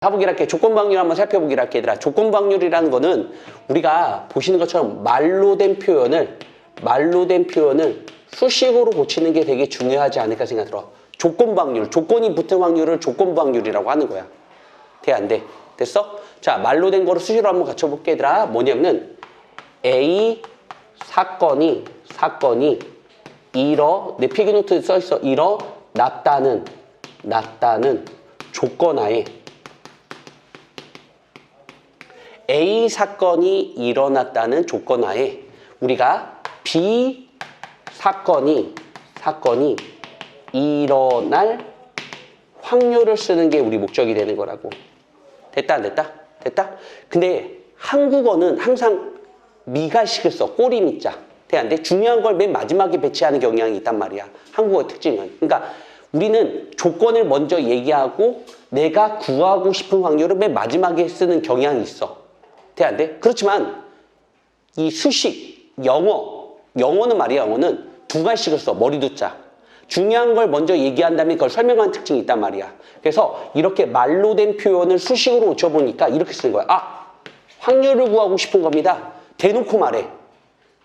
가보기로 할게. 조건방률 한번 살펴보기로 할게, 얘들아. 조건방률이라는 거는 우리가 보시는 것처럼 말로 된 표현을 수식으로 고치는 게 되게 중요하지 않을까 생각 들어. 조건방률, 조건이 붙은 확률을 조건방률이라고 하는 거야. 돼, 안 돼? 됐어? 자, 말로 된 거를 수식으로 한번 갖춰볼게, 얘들아. 뭐냐면 A 사건이 내 필기노트에 써있어. 일어났다는 조건하에 A 사건이 일어났다는 조건하에 우리가 B 사건이 일어날 확률을 쓰는 게 우리 목적이 되는 거라고. 됐다 안 됐다? 됐다? 근데 한국어는 항상 미가식을 써. 꼬리미자. 돼 안 돼? 중요한 걸 맨 마지막에 배치하는 경향이 있단 말이야. 한국어 특징은. 그러니까 우리는 조건을 먼저 얘기하고 내가 구하고 싶은 확률을 맨 마지막에 쓰는 경향이 있어. 돼 안 돼? 그렇지만 이 수식, 영어는 말이야. 영어는 두 가지씩을 써. 머리도 짜. 중요한 걸 먼저 얘기한 다음에 그걸 설명하는 특징이 있단 말이야. 그래서 이렇게 말로 된 표현을 수식으로 고쳐보니까 이렇게 쓰는 거야. 아, 확률을 구하고 싶은 겁니다. 대놓고 말해.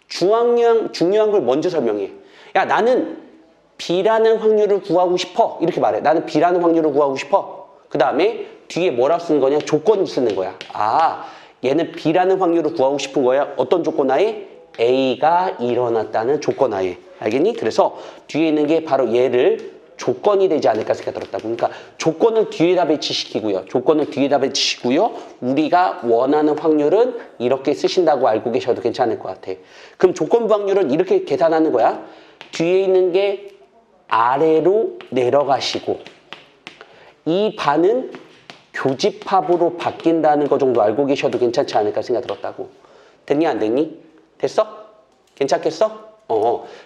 중요한 걸 먼저 설명해. 야, 나는 B라는 확률을 구하고 싶어. 이렇게 말해. 나는 B라는 확률을 구하고 싶어. 그 다음에 뒤에 뭐라고 쓰는 거냐? 조건을 쓰는 거야. 아, 얘는 B라는 확률을 구하고 싶은 거야. 어떤 조건하에? A가 일어났다는 조건하에. 알겠니? 그래서 뒤에 있는 게 바로 얘를 조건이 되지 않을까 생각 들었다고. 그러니까 조건을 뒤에다 배치시키고요. 우리가 원하는 확률은 이렇게 쓰신다고 알고 계셔도 괜찮을 것 같아. 그럼 조건부 확률은 이렇게 계산하는 거야. 뒤에 있는 게 아래로 내려가시고 이 반은 교집합으로 바뀐다는 거 정도 알고 계셔도 괜찮지 않을까 생각 들었다고. 됐니 안 됐니? 됐어? 괜찮겠어?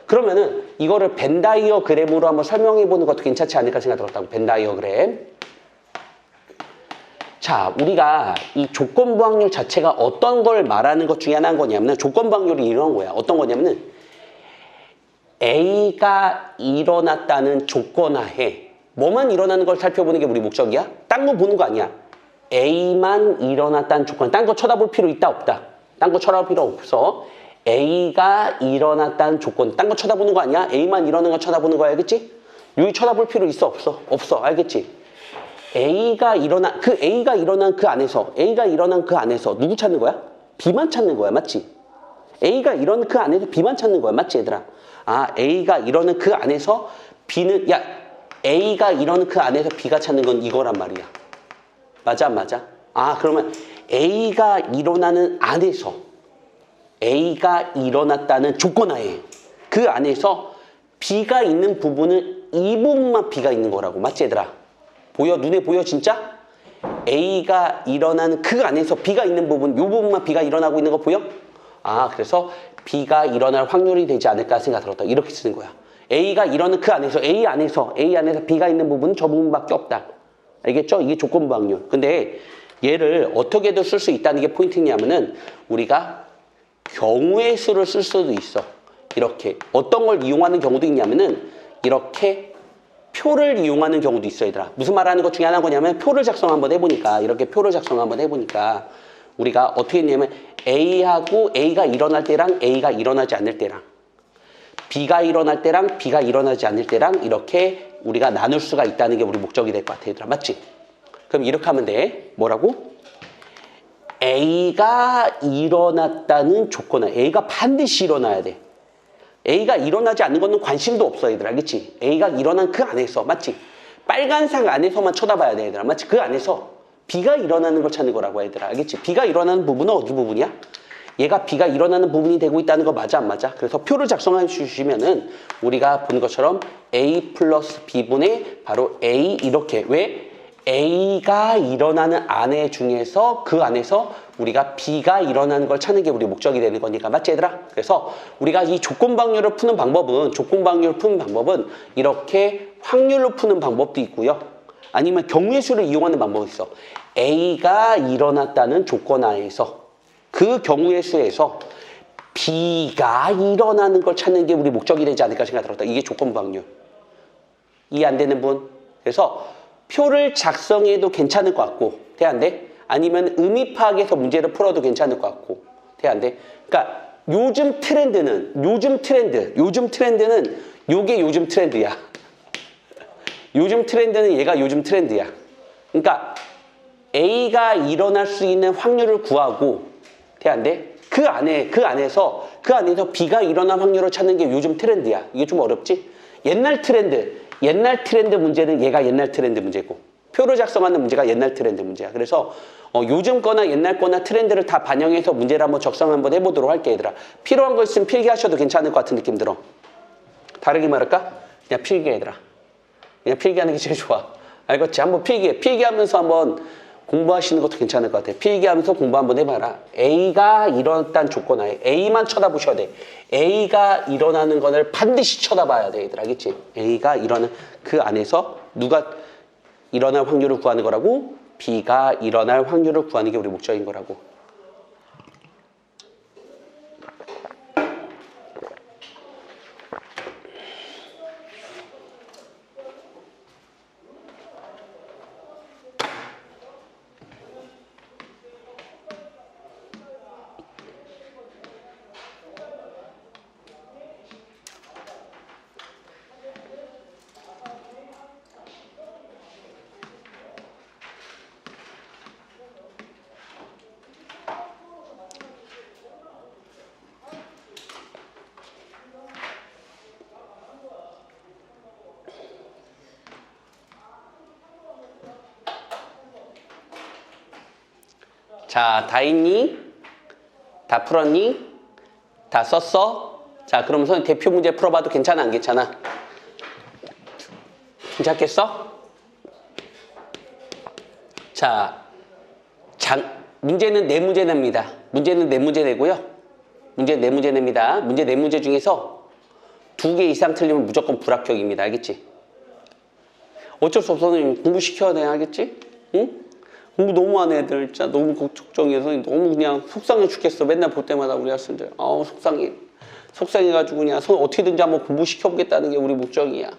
그러면은 이거를 벤다이어그램으로 한번 설명해 보는 것도 괜찮지 않을까 생각 들었다고. 벤다이어그램. 자, 우리가 이 조건부 확률 자체가 어떤 걸 말하는 것 중에 하나인 거냐면 조건부 확률이 이런 거야. 어떤 거냐면은 A가 일어났다는 조건하에 뭐만 일어나는 걸 살펴보는 게 우리 목적이야? 딴 거 보는 거 아니야. A만 일어났다는 조건. 딴 거 쳐다볼 필요 있다 없다? 딴 거 쳐다볼 필요 없어. A가 일어났다는 조건. 딴 거 쳐다보는 거 아니야? A만 일어나는 거 쳐다보는 거야. 알겠지? 여기 쳐다볼 필요 있어 없어? 없어. 알겠지? A가 일어난 그 안에서 누구 찾는 거야? B만 찾는 거야. 맞지? A가 일어난 그 안에서 B만 찾는 거야. 맞지 얘들아? 아, A가 일어난 그 안에서 B는, 야, A가 일어난 그 안에서 B가 찾는 건 이거란 말이야. 맞아 안 맞아? 아, 그러면 A가 일어나는 안에서 A가 일어났다는 조건하에 그 안에서 B가 있는 부분은 이 부분만 B가 있는 거라고. 맞지 얘들아? 보여? 눈에 보여 진짜? A가 일어나는 그 안에서 B가 있는 부분, 이 부분만 B가 일어나고 있는 거 보여? 아, 그래서 B가 일어날 확률이 되지 않을까 생각 들었다. 이렇게 쓰는 거야. A가 일어나는 그 안에서 A 안에서 B가 있는 부분은 저 부분밖에 없다. 알겠죠? 이게 조건부 확률. 근데 얘를 어떻게도 쓸 수 있다는 게 포인트냐면은 우리가 경우의 수를 쓸 수도 있어. 이렇게. 어떤 걸 이용하는 경우도 있냐면은 이렇게 표를 이용하는 경우도 있어, 얘들아. 무슨 말하는 것 중에 하나가 뭐냐면 표를 작성 한번 해보니까 우리가 어떻게 했냐면 A가 일어날 때랑 A가 일어나지 않을 때랑 B가 일어날 때랑 B가 일어나지 않을 때랑 이렇게 우리가 나눌 수가 있다는 게 우리 목적이 될 것 같아, 얘들아. 맞지? 그럼 이렇게 하면 돼. 뭐라고? A가 일어났다는 조건은 A가 반드시 일어나야 돼. A가 일어나지 않는 거는 관심도 없어, 얘들아. 알겠지? A가 일어난 그 안에서. 맞지? 빨간색 안에서만 쳐다봐야 돼, 얘들아. 맞지? 그 안에서 B가 일어나는 걸 찾는 거라고, 얘들아. 알겠지? B가 일어나는 부분은 어디 부분이야? 얘가 B가 일어나는 부분이 되고 있다는 거 맞아 안 맞아? 그래서 표를 작성해 주시면은 우리가 보는 것처럼 A 플러스 B분의 바로 A 이렇게. 왜? A가 일어나는 안에 중에서 그 안에서 우리가 B가 일어나는 걸 찾는 게 우리 목적이 되는 거니까. 맞지 얘들아? 그래서 우리가 이 조건방률을 푸는 방법은 이렇게 확률로 푸는 방법도 있고요. 아니면 경우의 수를 이용하는 방법이 있어. A가 일어났다는 조건 하에서 그 경우의 수에서 B가 일어나는 걸 찾는 게 우리 목적이 되지 않을까 생각 들었다. 이게 조건부 확률. 이해 안 되는 분? 그래서 표를 작성해도 괜찮을 것 같고, 돼, 안 돼? 아니면 의미 파악해서 문제를 풀어도 괜찮을 것 같고, 돼, 안 돼? 그러니까 요즘 트렌드는 요게 요즘 트렌드야. 요즘 트렌드는 얘가 요즘 트렌드야. 그러니까 A가 일어날 수 있는 확률을 구하고, 돼, 안 돼? 그 안에서 B가 일어날 확률을 찾는 게 요즘 트렌드야. 이게 좀 어렵지? 옛날 트렌드 문제는 얘가 옛날 트렌드 문제고, 표를 작성하는 문제가 옛날 트렌드 문제야. 그래서 요즘 거나 옛날 거나 트렌드를 다 반영해서 문제를 한번 적성 한번 해보도록 할게, 얘들아. 필요한 거 있으면 필기하셔도 괜찮을 것 같은 느낌 들어. 다르게 말할까? 그냥 필기해, 얘들아. 그냥 필기하는 게 제일 좋아. 알겠지? 한번 필기하면서 한번 공부하시는 것도 괜찮을 것 같아. 필기하면서 공부 한번 해봐라. A가 일어났다는 조건하에 A만 쳐다보셔야 돼. A가 일어나는 거를 반드시 쳐다봐야 돼, 얘들아. 알겠지? A가 일어나는 그 안에서 누가 일어날 확률을 구하는 거라고? B가 일어날 확률을 구하는 게 우리 목적인 거라고. 자, 다 했니? 다 풀었니? 다 썼어? 자, 그럼 선생님 대표 문제 풀어봐도 괜찮아, 안 괜찮아? 괜찮겠어? 자, 문제는 4문제 냅니다. 문제는 4문제 내고요. 문제 4문제 냅니다. 문제 4문제 중에서 2개 이상 틀리면 무조건 불합격입니다. 알겠지? 어쩔 수 없어. 선생님 공부시켜야 돼. 알겠지? 응? 공부 너무 안 해, 애들. 진짜 너무 걱정해서 너무 그냥 속상해 죽겠어. 맨날 볼 때마다 우리 학생들. 아우, 속상해. 속상해가지고 그냥 어떻게든지 한번 공부시켜보겠다는 게 우리 목적이야.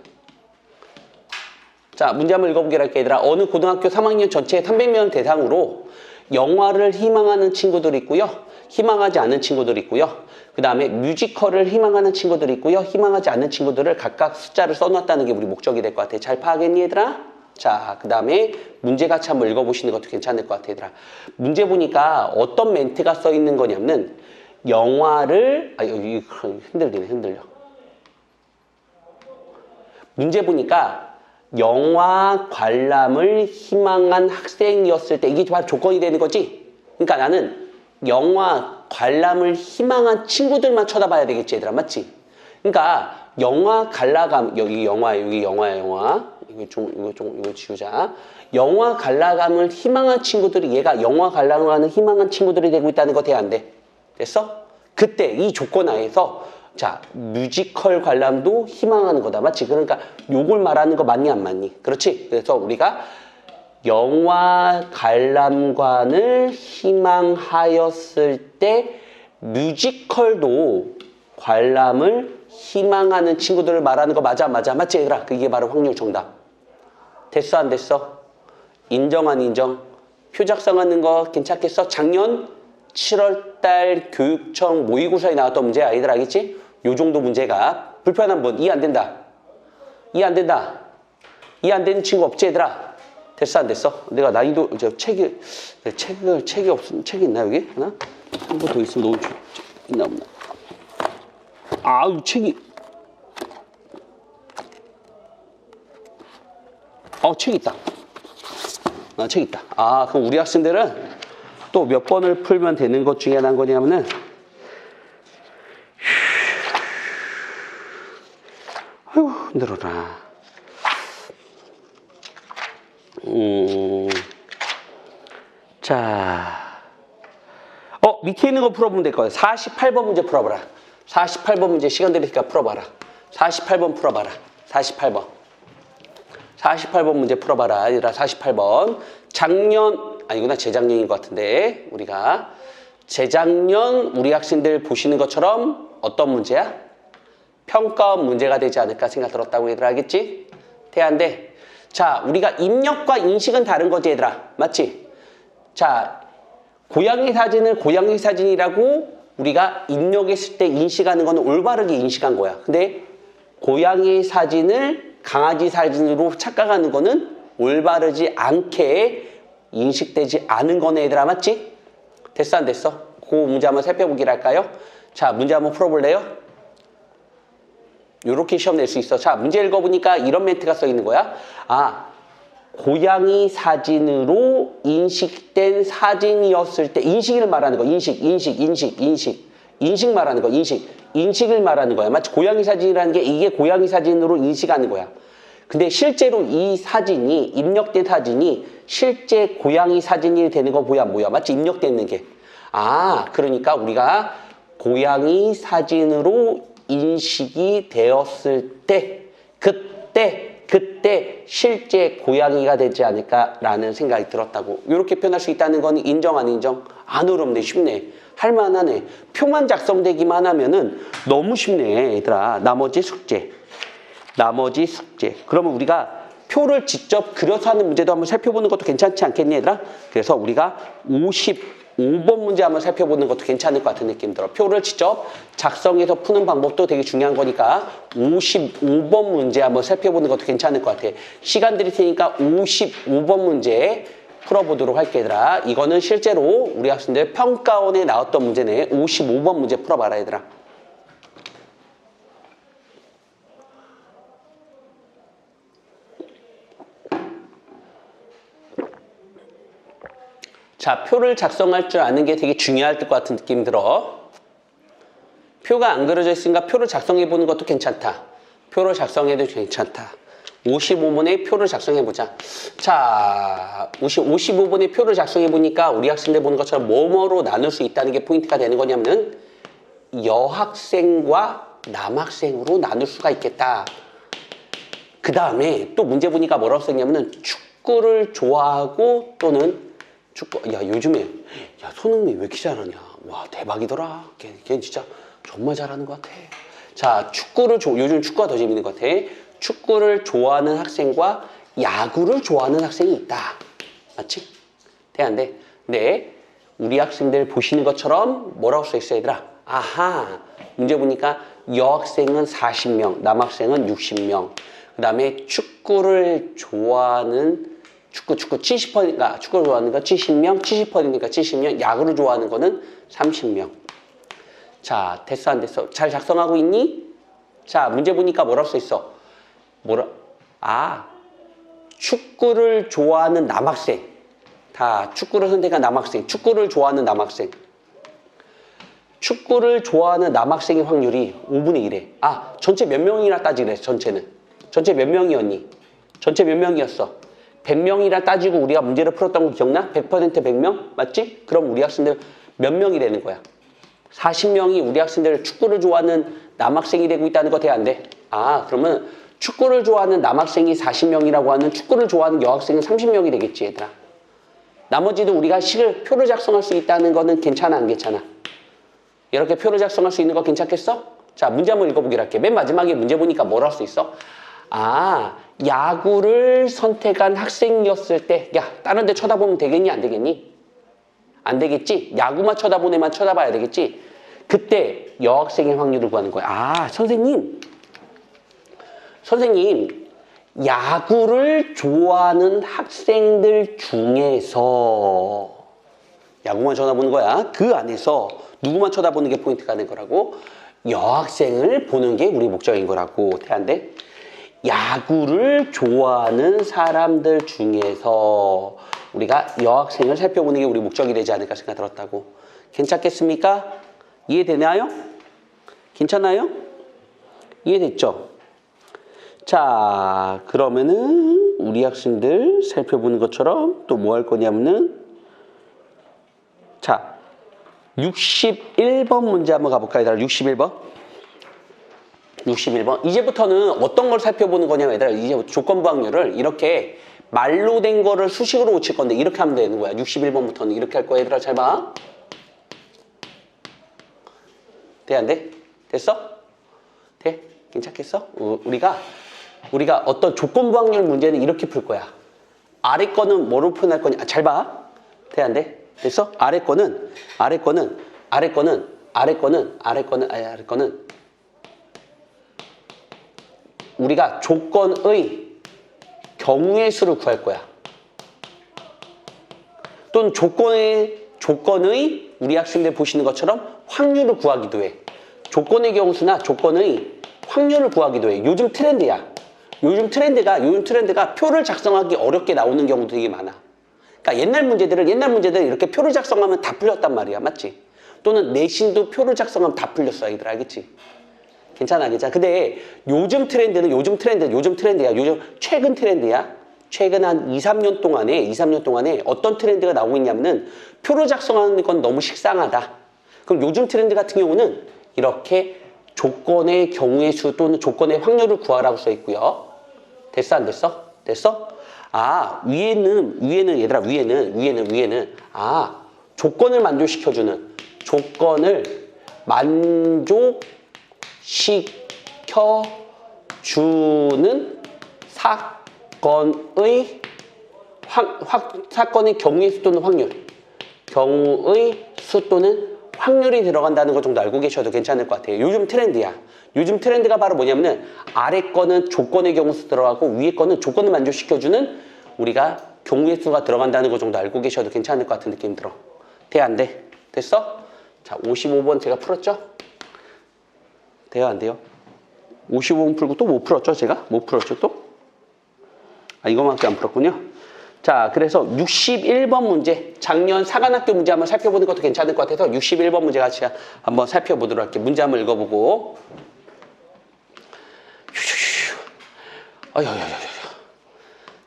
자, 문제 한번 읽어보기로 할게, 얘들아. 어느 고등학교 3학년 전체 300명 대상으로 영화를 희망하는 친구들이 있고요. 희망하지 않은 친구들이 있고요. 그 다음에 뮤지컬을 희망하는 친구들이 있고요. 희망하지 않는 친구들을 각각 숫자를 써놨다는 게 우리 목적이 될 것 같아. 잘 파악했니, 얘들아? 자, 그 다음에 문제 같이 한번 읽어보시는 것도 괜찮을 것 같아, 얘들아. 문제 보니까 어떤 멘트가 써 있는 거냐면 영화를 여기 흔들려. 문제 보니까 영화 관람을 희망한 학생이었을 때 이게 바로 조건이 되는 거지. 그러니까 나는 영화 관람을 희망한 친구들만 쳐다봐야 되겠지, 얘들아. 맞지? 그러니까 영화 관람 여기 영화야. 이거 지우자. 영화 관람을 희망한 친구들이 얘가 영화 관람을 희망한 친구들이 되고 있다는 거 돼, 안 돼? 됐어? 그때 이 조건 하에서 자, 뮤지컬 관람도 희망하는 거다. 맞지? 그러니까 요걸 말하는 거 맞니, 안 맞니? 그렇지? 그래서 우리가 영화 관람관을 희망하였을 때 뮤지컬도 관람을 희망하는 친구들을 말하는 거 맞아? 맞지, 얘들아? 그게 바로 확률 정답. 됐어, 안 됐어? 인정, 안 인정? 표 작성하는 거 괜찮겠어? 작년 7월달 교육청 모의고사에 나왔던 문제 아이들 알겠지? 요 정도 문제가 불편한 분 이해 안 된다. 이해 안 되는 친구 없지, 얘들아? 됐어, 안 됐어? 내가 난이도 책이 없으면 책이 있나 여기? 하나? 한 번 더 있으면 너무 있나 없나? 아우, 책이 책 있다. 책 있다. 그럼 우리 학생들은 또 몇 번을 풀면 되는 것 중에 하나는 거냐면은 아이고 힘들어라. 자, 밑에 있는 거 풀어보면 될 거야. 48번 문제 풀어봐라. 48번 문제 시간 되니까 풀어봐라. 48번 풀어봐라. 48번 문제 풀어봐라. 얘들아, 48번. 아니구나, 재작년인 것 같은데. 우리가 재작년 우리 학생들 보시는 것처럼 어떤 문제야? 평가원 문제가 되지 않을까 생각 들었다고 얘들아, 알겠지? 돼, 안 돼? 자, 우리가 입력과 인식은 다른 거지, 얘들아. 맞지? 자, 고양이 사진을 고양이 사진이라고 우리가 입력했을 때 인식하는 거는 올바르게 인식한 거야. 근데 고양이 사진을 강아지 사진으로 착각하는 거는 올바르지 않게 인식되지 않은 거네, 얘들아. 맞지? 됐어, 안 됐어? 그 문제 한번 살펴보기로 할까요? 자, 문제 한번 풀어볼래요? 요렇게 시험 낼 수 있어. 자, 문제 읽어보니까 이런 멘트가 써 있는 거야. 아, 고양이 사진으로 인식된 사진이었을 때, 인식을 말하는 거. 인식 말하는 거. 인식을 말하는 거야. 마치 고양이 사진이라는 게 이게 고양이 사진으로 인식하는 거야. 근데 실제로 이 사진이, 입력된 사진이 실제 고양이 사진이 되는 거 보여, 안 보여? 마치 입력되는 게. 아, 그러니까 우리가 고양이 사진으로 인식이 되었을 때, 그때 실제 고양이가 되지 않을까라는 생각이 들었다고. 이렇게 표현할 수 있다는 건 인정, 안 인정? 안 어렵네, 쉽네. 할만하네. 표만 작성되기만 하면은 너무 쉽네, 얘들아. 나머지 숙제. 그러면 우리가 표를 직접 그려서 하는 문제도 한번 살펴보는 것도 괜찮지 않겠니, 얘들아? 그래서 우리가 55번 문제 한번 살펴보는 것도 괜찮을 것 같은 느낌 들어. 표를 직접 작성해서 푸는 방법도 되게 중요한 거니까 55번 문제 한번 살펴보는 것도 괜찮을 것 같아. 시간 드릴 테니까 55번 문제 풀어보도록 할게, 얘들아. 이거는 실제로 우리 학생들 평가원에 나왔던 문제네. 55번 문제 풀어봐라, 얘들아. 자, 표를 작성할 줄 아는 게 되게 중요할 것 같은 느낌이 들어. 표가 안 그려져 있으니까 표를 작성해보는 것도 괜찮다. 표를 작성해도 괜찮다. 55번의 표를 작성해보자. 자, 55번의 표를 작성해보니까 우리 학생들 보는 것처럼 뭐뭐로 나눌 수 있다는 게 포인트가 되는 거냐면은 여학생과 남학생으로 나눌 수가 있겠다. 그 다음에 또 문제 보니까 뭐라고 썼냐면은 축구를 좋아하고 또는 야, 요즘에, 야, 손흥민 왜 이렇게 잘하냐. 와, 대박이더라. 걔 진짜 정말 잘하는 것 같아. 자, 요즘 축구가 더 재밌는 것 같아. 축구를 좋아하는 학생과 야구를 좋아하는 학생이 있다. 맞지? 돼, 안 돼? 네. 우리 학생들 보시는 것처럼 뭐라고 써 있어, 얘들아? 아하. 문제 보니까 여학생은 40명, 남학생은 60명. 그 다음에 축구를 좋아하는 축구 70%니까 축구를 좋아하는 거 70명, 70%니까 70명, 야구를 좋아하는 거는 30명. 자, 됐어, 안 됐어? 잘 작성하고 있니? 자, 문제 보니까 뭐라고 써 있어? 축구를 좋아하는 남학생. 다 축구를 선택한 남학생. 축구를 좋아하는 남학생. 축구를 좋아하는 남학생의 확률이 5분의 1에. 아, 전체 몇 명이나 따지래, 전체는. 전체 몇 명이었니? 전체 몇 명이었어? 100명이라 따지고 우리가 문제를 풀었던 거 기억나? 100% 100명? 맞지? 그럼 우리 학생들 몇 명이 되는 거야? 40명이 우리 학생들 축구를 좋아하는 남학생이 되고 있다는 거 돼, 안 돼? 아, 그러면 축구를 좋아하는 남학생이 40명이라고 하는 축구를 좋아하는 여학생은 30명이 되겠지, 얘들아. 나머지도 우리가 표를 작성할 수 있다는 거는 괜찮아, 안 괜찮아? 이렇게 표를 작성할 수 있는 거 괜찮겠어? 자, 문제 한번 읽어보기로 할게. 맨 마지막에 문제 보니까 뭐라 할 수 있어? 아, 야구를 선택한 학생이었을 때, 야, 다른 데 쳐다보면 되겠니, 안 되겠니? 안 되겠지? 야구만 쳐다보는 애만 쳐다봐야 되겠지? 그때 여학생의 확률을 구하는 거야. 아, 선생님, 야구를 좋아하는 학생들 중에서 야구만 쳐다보는 거야. 그 안에서 누구만 쳐다보는 게 포인트가 된 거라고? 여학생을 보는 게 우리 목적인 거라고. 태한데 야구를 좋아하는 사람들 중에서 우리가 여학생을 살펴보는 게 우리 목적이 되지 않을까 생각 들었다고. 괜찮겠습니까? 이해되나요? 괜찮아요? 이해됐죠? 자, 그러면은 우리 학생들 살펴보는 것처럼 또 뭐 할 거냐면은 자, 61번 문제 한번 가볼까요? 얘들아, 61번. 이제부터는 어떤 걸 살펴보는 거냐면 얘들아, 이제 조건부 확률을 이렇게 말로 된 거를 수식으로 고칠 건데 이렇게 하면 되는 거야. 61번부터는 이렇게 할 거야. 얘들아, 잘 봐. 돼, 안 돼? 됐어? 돼? 괜찮겠어? 우리가 우리가 어떤 조건부 확률 문제는 이렇게 풀 거야. 아래 거는 뭐로 표현할 거냐? 잘 봐. 돼, 안 돼? 됐어? 아래 거는 우리가 조건의 경우의 수를 구할 거야. 또는 조건의 우리 학생들 보시는 것처럼 확률을 구하기도 해. 조건의 경우수나 조건의 확률을 구하기도 해. 요즘 트렌드야. 요즘 트렌드가 표를 작성하기 어렵게 나오는 경우도 되게 많아. 그러니까 옛날 문제들을 이렇게 표를 작성하면 다 풀렸단 말이야. 맞지? 또는 내신도 표를 작성하면 다 풀렸어. 아이들 알겠지? 괜찮아. 근데 요즘 트렌드야. 요즘 최근 트렌드야. 최근 한 2, 3년 동안에 어떤 트렌드가 나오고 있냐면은 표를 작성하는 건 너무 식상하다. 그럼 요즘 트렌드 같은 경우는 이렇게 조건의 경우의 수 또는 조건의 확률을 구하라고 써 있고요. 됐어, 안 됐어? 됐어? 아, 위에는 조건을 만족시켜주는 사건의 경우의 수 또는 확률이 들어간다는 것 정도 알고 계셔도 괜찮을 것 같아요. 요즘 트렌드야. 요즘 트렌드가 바로 뭐냐면은 아래 거는 조건의 경우수 들어가고 위에 거는 조건을 만족시켜주는 우리가 경우의 수가 들어간다는 것 정도 알고 계셔도 괜찮을 것 같은 느낌 들어. 돼, 안 돼? 됐어? 자, 55번 제가 풀었죠? 돼요, 안 돼요? 55번 풀고 또 못 풀었죠, 제가? 못 풀었죠, 또? 아, 이거밖에 안 풀었군요. 자, 그래서 61번 문제, 작년 사관학교 문제 한번 살펴보는 것도 괜찮을 것 같아서 61번 문제 같이 한번 살펴보도록 할게요. 문제 한번 읽어보고.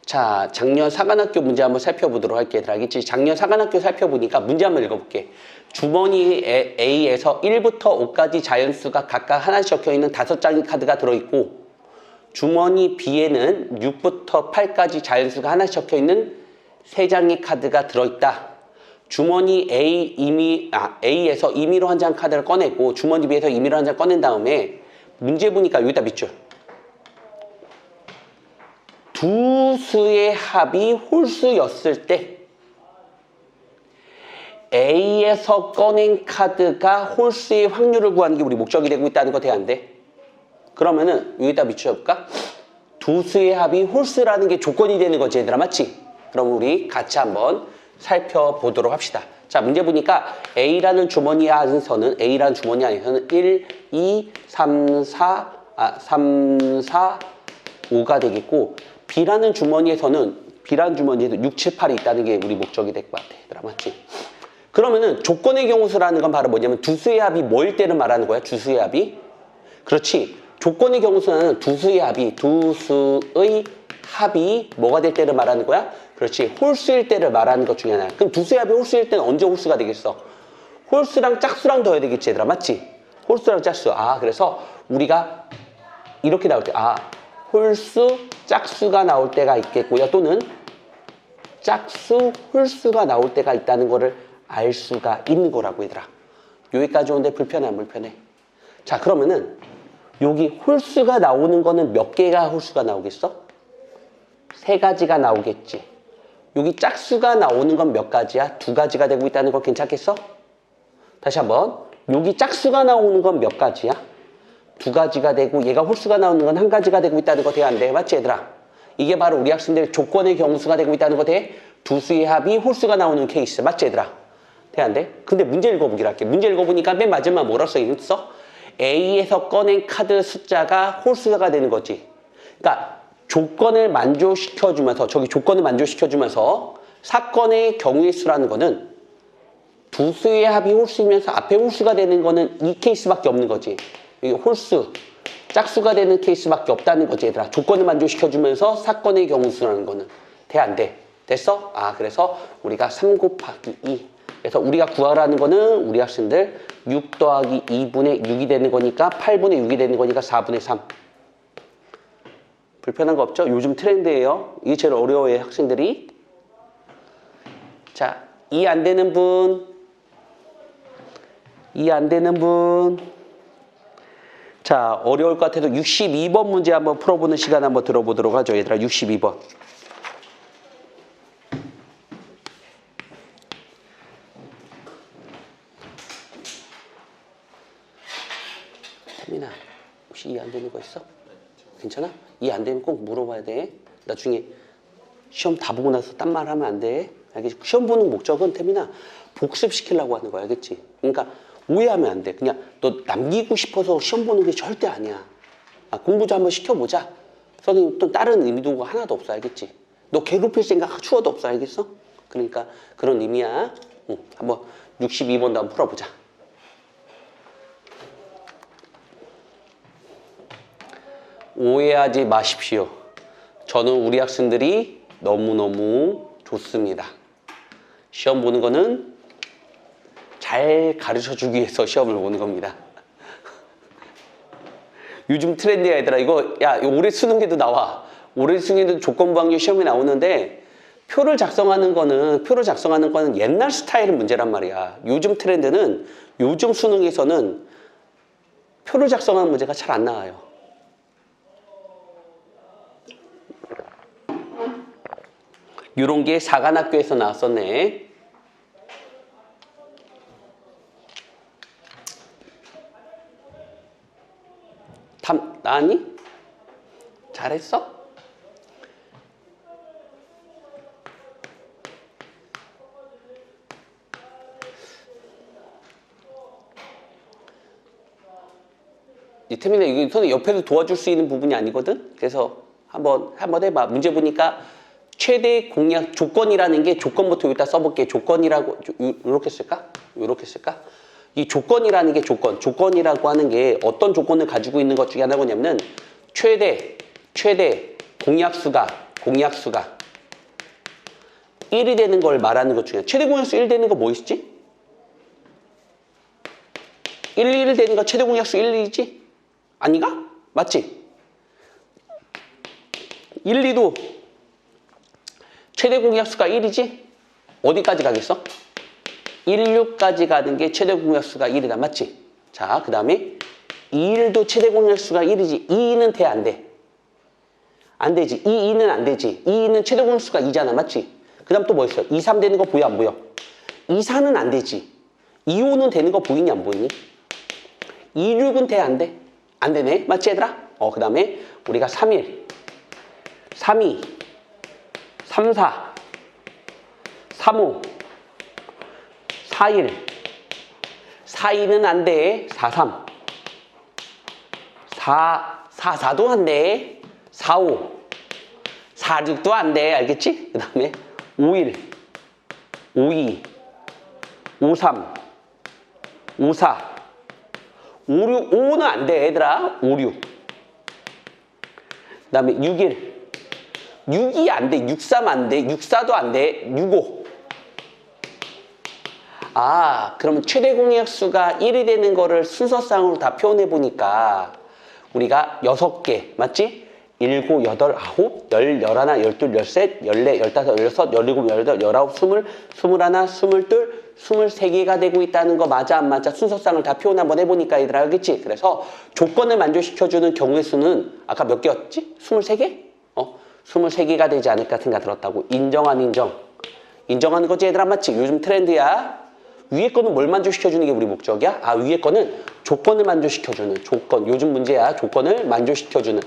자, 작년 사관학교 문제 한번 살펴보도록 할게요. 알겠지? 작년 사관학교 살펴보니까 문제 한번 읽어볼게. 주머니 A에서 1부터 5까지 자연수가 각각 하나씩 적혀있는 5장의 카드가 들어있고 주머니 B에는 6부터 8까지 자연수가 하나씩 적혀있는 3장의 카드가 들어있다. 주머니 A에서 임의로 한 장 카드를 꺼내고 주머니 B에서 임의로 한 장 꺼낸 다음에 문제 보니까 여기다 밑줄. 두 수의 합이 홀수였을 때 A에서 꺼낸 카드가 홀수의 확률을 구하는 게 우리 목적이 되고 있다는 거 돼야 안 돼? 그러면은 여기다 밑줄볼까? 두 수의 합이 홀수라는 게 조건이 되는 거지 얘들아. 맞지? 그럼 우리 같이 한번 살펴보도록 합시다. 자, 문제 보니까 A라는 주머니 안에서는 1, 2, 3, 4, 5가 되겠고 B라는 주머니에서 6, 7, 8이 있다는 게 우리 목적이 될 것 같아. 얘들아. 맞지? 그러면은 조건의 경우수라는 건 바로 뭐냐면 두 수의 합이 뭐일 때를 말하는 거야? 주수의 합이? 그렇지. 조건의 경우수는 두 수의 합이 뭐가 될 때를 말하는 거야? 그렇지. 홀수일 때를 말하는 것 중에 하나야. 그럼 두 수의 합이 홀수일 때는 언제 홀수가 되겠어? 홀수랑 짝수랑 더해야 되겠지, 얘들아. 맞지? 홀수랑 짝수. 아, 그래서 우리가 이렇게 나올 때, 홀수, 짝수가 나올 때가 있겠고요. 또는 짝수, 홀수가 나올 때가 있다는 거를 알 수가 있는 거라고, 얘들아. 여기까지 오는데 불편해, 안 불편해? 자, 그러면은 여기 홀수가 나오는 거는 몇 개가 홀수가 나오겠어? 3가지가 나오겠지. 여기 짝수가 나오는 건 몇 가지야? 2가지가 되고 있다는 거 괜찮겠어? 다시 한번. 여기 짝수가 나오는 건 몇 가지야? 2가지가 되고 얘가 홀수가 나오는 건 1가지가 되고 있다는 거 돼야 안 돼? 맞지, 얘들아? 이게 바로 우리 학생들 조건의 경우수가 되고 있다는 거 돼? 두 수의 합이 홀수가 나오는 케이스. 맞지, 얘들아? 돼, 안 돼? 근데 문제 읽어보기로 할게. 문제 읽어보니까 맨 마지막 뭐라 써 있어? A에서 꺼낸 카드 숫자가 홀수가 되는 거지. 그러니까 조건을 만족시켜주면서 사건의 경우의 수라는 거는 두 수의 합이 홀수이면서 앞에 홀수가 되는 거는 이 케이스밖에 없는 거지. 여기 홀수, 짝수가 되는 케이스밖에 없다는 거지, 얘들아. 조건을 만족시켜주면서 사건의 경우수라는 거는. 돼, 안 돼? 됐어? 그래서 우리가 3 곱하기 2. 그래서 우리가 구하라는 거는 우리 학생들 6 더하기 2분의 6이 되는 거니까 8분의 6이 되는 거니까 4분의 3. 불편한 거 없죠? 요즘 트렌드예요. 이게 제일 어려워요, 학생들이. 자, 이해 안 되는 분. 자, 어려울 것 같아도 62번 문제 한번 풀어보는 시간 한번 들어보도록 하죠. 얘들아, 62번. 태민아, 혹시 이해 안 되는 거 있어? 괜찮아? 이해 안 되면 꼭 물어봐야 돼. 나중에 시험 다 보고 나서 딴 말 하면 안 돼. 알겠지? 시험 보는 목적은 태민아, 복습시키려고 하는 거야. 알겠지? 그러니까 오해하면 안 돼. 그냥 너 남기고 싶어서 시험 보는 게 절대 아니야. 아, 공부 좀 한번 시켜보자. 선생님 또 다른 의미도 하나도 없어. 알겠지? 너 괴롭힐 생각 추워도 없어. 알겠어? 그러니까 그런 의미야. 한번 62번도 한번 풀어보자. 오해하지 마십시오. 저는 우리 학생들이 너무너무 좋습니다. 시험 보는 거는 잘 가르쳐주기 위해서 시험을 보는 겁니다. 요즘 트렌드야 얘들아. 이거 올해 수능에도 나와. 올해 수능에도 조건부학력 시험이 나오는데 표를 작성하는 거는 옛날 스타일 문제란 말이야. 요즘 트렌드는 요즘 수능에서는 표를 작성하는 문제가 잘 안 나와요. 요런 게 사관학교에서 나왔었네. 나니? 잘했어? 태민아, 이게 선생님 옆에서 도와줄 수 있는 부분이 아니거든? 그래서 한번 해봐. 문제 보니까 최대 공약 조건이라는 게 조건부터 여기다 써볼게. 조건이라고 이렇게 쓸까? 이렇게 쓸까? 이 조건이라는 게 조건이라고 하는 게 어떤 조건을 가지고 있는 것 중에 하나냐면 최대 공약수가 1이 되는 걸 말하는 것 중에 최대 공약수 1 되는 거 뭐 있지? 1 되는 거 최대 공약수 1이지? 아니가? 맞지? 1, 2도 최대 공약수가 1이지? 어디까지 가겠어? 1, 6까지 가는 게 최대 공약수가 1이다. 맞지? 자, 그 다음에 2도 최대 공약수가 1이지. 2는 돼, 안 돼? 안 되지. 2는 안 되지. 2는 최대 공약수가 2잖아. 맞지? 그 다음 또 뭐 있어? 2, 3 되는 거 보여, 안 보여? 2, 4는 안 되지. 2, 5는 되는 거 보이니, 안 보이니? 2, 6은 돼, 안 돼? 안 되네. 맞지, 얘들아? 그 다음에 우리가 3, 1, 3, 2, 3, 4, 3, 5, 4, 1, 4, 2는 안 돼. 4, 3, 4, 4도 안 돼. 4, 5, 4, 6도 안 돼. 알겠지? 그 다음에 5, 1, 5, 2, 5, 3, 5, 4, 5, 6, 5는 안 돼. 얘들아. 5, 6. 그 다음에 6, 1. 6이 안 돼. 6, 3 안 돼. 6, 4도 안 돼. 6, 5. 그러면 최대 공약수가 1이 되는 거를 순서상으로 다 표현해 보니까 우리가 6개, 맞지? 7, 8, 9, 10, 11, 12, 13, 14, 15, 16, 17, 18, 19, 20, 21, 22, 23개가 되고 있다는 거 맞아 안 맞아? 순서상을 다 표현 한번 해보니까 얘들아 알겠지? 그래서 조건을 만족시켜주는 경우의 수는 아까 몇 개였지? 23개? 23개가 되지 않을까 생각 들었다고. 인정 안 인정? 인정하는 거지 얘들아. 맞지? 요즘 트렌드야. 위에 거는 뭘 만족시켜주는 게 우리 목적이야? 위에 거는 조건을 만족시켜주는 조건. 요즘 문제야. 조건을 만족시켜주는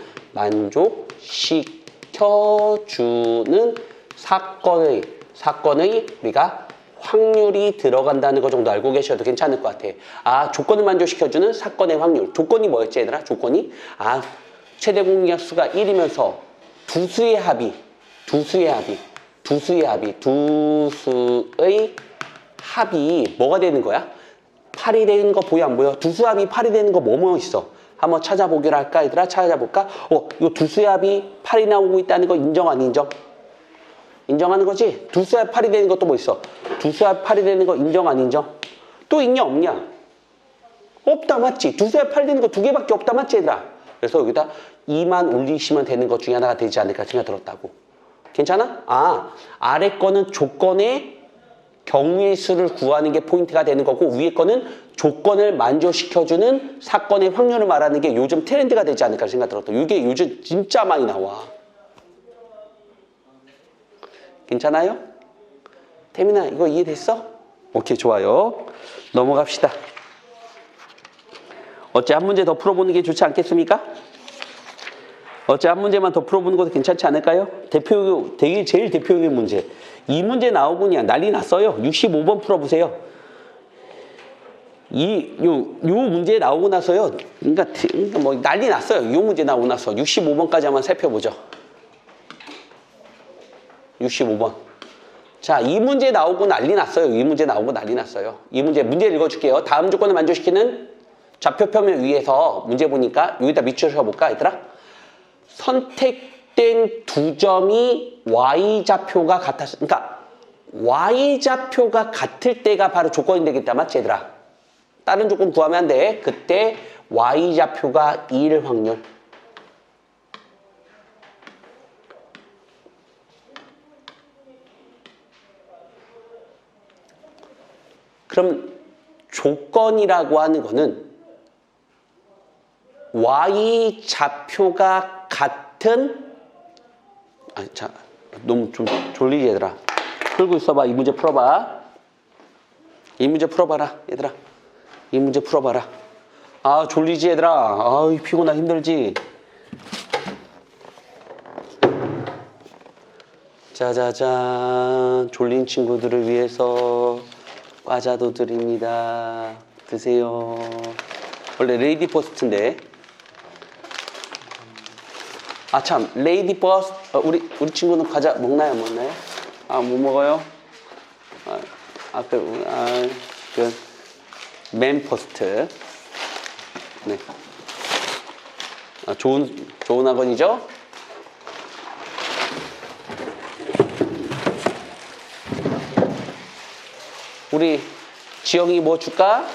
사건의 우리가 확률이 들어간다는 거 정도 알고 계셔도 괜찮을 것 같아. 조건을 만족시켜주는 사건의 확률. 조건이 뭐였지 얘들아? 조건이 최대 공약수가 1이면서 두수의 합이 뭐가 되는 거야? 8이 되는 거 보여 안 보여? 두수합이 8이 되는 거 뭐 있어? 한번 찾아보기로 할까 얘들아? 찾아볼까? 이거 두수의 합이 8이 나오고 있다는 거 인정 안 인정? 인정하는 거지? 두수의 합 8이 되는 것도 뭐 있어? 두수의 합 8이 되는 거 인정 안 인정? 또 있냐 없냐? 없다. 맞지? 두수의 합 8이 되는 거 2개밖에 없다. 맞지 얘들아? 그래서 여기다 2만 올리시면 되는 것 중에 하나가 되지 않을까 생각 들었다고. 괜찮아? 아래 거는 조건의 경우의 수를 구하는 게 포인트가 되는 거고 위에 거는 조건을 만족시켜주는 사건의 확률을 말하는 게 요즘 트렌드가 되지 않을까 생각 들었다. 이게 요즘 진짜 많이 나와. 괜찮아요? 태민아, 이거 이해됐어? 오케이, 좋아요. 넘어갑시다. 어째 한 문제 더 풀어보는 게 좋지 않겠습니까? 어째 한 문제만 더 풀어보는 것도 괜찮지 않을까요? 제일 대표적인 문제. 이 문제 나오고 그냥 난리 났어요. 65번 풀어보세요. 요 문제 나오고 나서요. 그러니까 뭐 난리 났어요. 요 문제 나오고 나서 65번까지 한번 살펴보죠. 65번. 자, 이 문제 나오고 난리 났어요. 이 문제 나오고 난리 났어요. 이 문제 읽어줄게요. 다음 조건을 만족시키는 좌표표면 위에서 문제 보니까 여기다 밑줄쳐 볼까, 얘들아? 선택된 두 점이 y좌표가 같았어. 그러니까 y좌표가 같을 때가 바로 조건이 되겠다, 맞지, 얘들아? 다른 조건 구하면 안 돼. 그때 y좌표가 2일 확률. 그럼 조건이라고 하는 거는 y좌표가 같은 자, 너무 좀 졸리지, 얘들아. 풀고 있어봐. 이 문제 풀어봐. 이 문제 풀어봐라, 얘들아. 이 문제 풀어봐라. 아, 졸리지, 얘들아. 아, 피곤하 힘들지. 짜자잔. 졸린 친구들을 위해서 과자도 드립니다. 드세요. 원래 레이디 퍼스트인데. 아, 참. 레이디 퍼스트. 우리 친구는 과자 먹나요, 못 먹나요? 아, 못 먹어요? 맨 퍼스트. 네. 아, 좋은 학원이죠? 우리 지영이 뭐 줄까?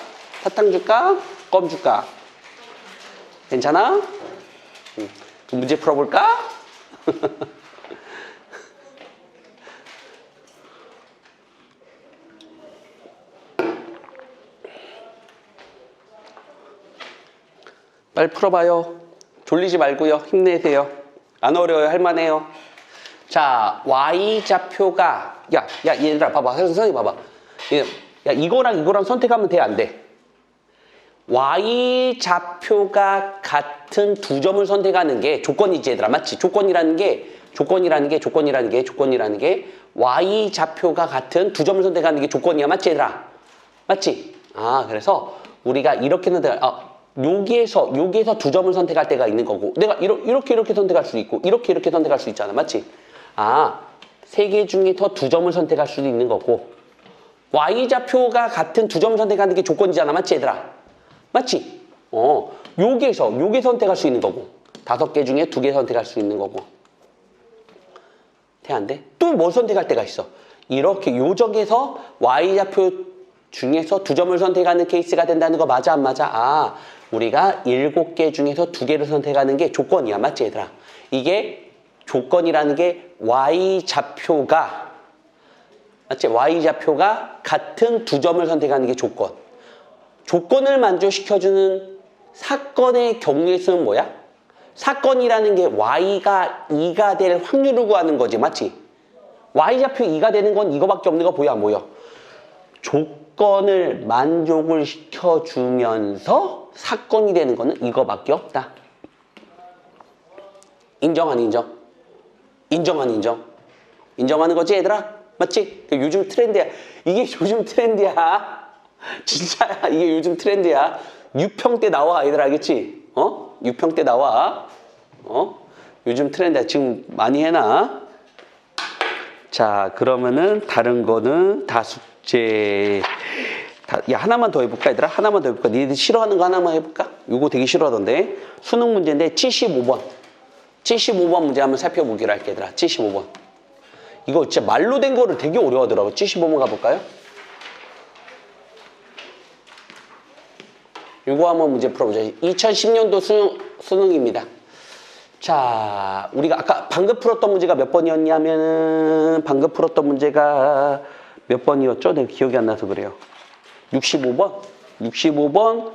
사탕 줄까? 껌 줄까? 괜찮아? 그 문제 풀어볼까? 빨리 풀어봐요. 졸리지 말고요. 힘내세요. 안 어려워요. 할만해요. 자, y좌표가 야 얘들아 봐봐. 선생님 봐봐. 야, 이거랑 선택하면 돼, 안 돼? y좌표가 같은 두 점을 선택하는 게 조건이지, 얘들아. 맞지? 조건이라는 게 y좌표가 같은 두 점을 선택하는 게 조건이야. 맞지, 얘들아? 맞지? 아, 그래서 우리가 이렇게 여기에서 두 점을 선택할 때가 있는 거고, 내가 이렇게 선택할 수도 있고, 이렇게 선택할 수 있잖아. 맞지? 아, 세 개 중에 더 두 점을 선택할 수도 있는 거고, y좌표가 같은 두 점을 선택하는 게 조건이잖아. 맞지, 얘들아? 맞지? 요게 선택할 수 있는 거고, 5개 중에 2개 선택할 수 있는 거고. 돼, 안 돼? 또 뭘 선택할 때가 있어? 이렇게 요적에서 y좌표 중에서 두 점을 선택하는 케이스가 된다는 거 맞아, 안 맞아? 아, 우리가 7개 중에서 2개를 선택하는 게 조건이야. 맞지, 얘들아? 이게 조건이라는 게 y좌표가, 맞지? y좌표가 같은 두 점을 선택하는 게 조건. 조건을 만족시켜주는 사건의 경우의 수는 뭐야? 사건이라는 게 y가 2가 될 확률을 구하는 거지. 맞지? y좌표 2가 되는 건 이거밖에 없는 거 보여, 안 보여? 조건을 만족을 시켜주면서 사건이 되는 거는 이거밖에 없다. 인정, 안 인정? 인정, 안 인정? 인정하는 거지, 얘들아? 맞지? 요즘 트렌드야. 이게 요즘 트렌드야. 진짜야. 이게 요즘 트렌드야. 6평 때 나와, 얘들아. 알겠지? 6평 때 나와. 요즘 트렌드야. 지금 많이 해놔. 자, 그러면은 다른 거는 다 숙제. 야, 하나만 더 해볼까, 얘들아? 하나만 더 해볼까? 니들 싫어하는 거 하나만 해볼까? 요거 되게 싫어하던데. 수능 문제인데 75번. 75번 문제 한번 살펴보기로 할게, 얘들아. 75번. 이거 진짜 말로 된 거를 되게 어려워하더라고. 75번 가볼까요? 요거 한번 문제 풀어보자. 2010년도 수능입니다. 자, 우리가 아까 방금 풀었던 문제가 몇 번이었냐면은, 방금 풀었던 문제가 몇 번이었죠? 내가 기억이 안 나서 그래요. 65번? 65번,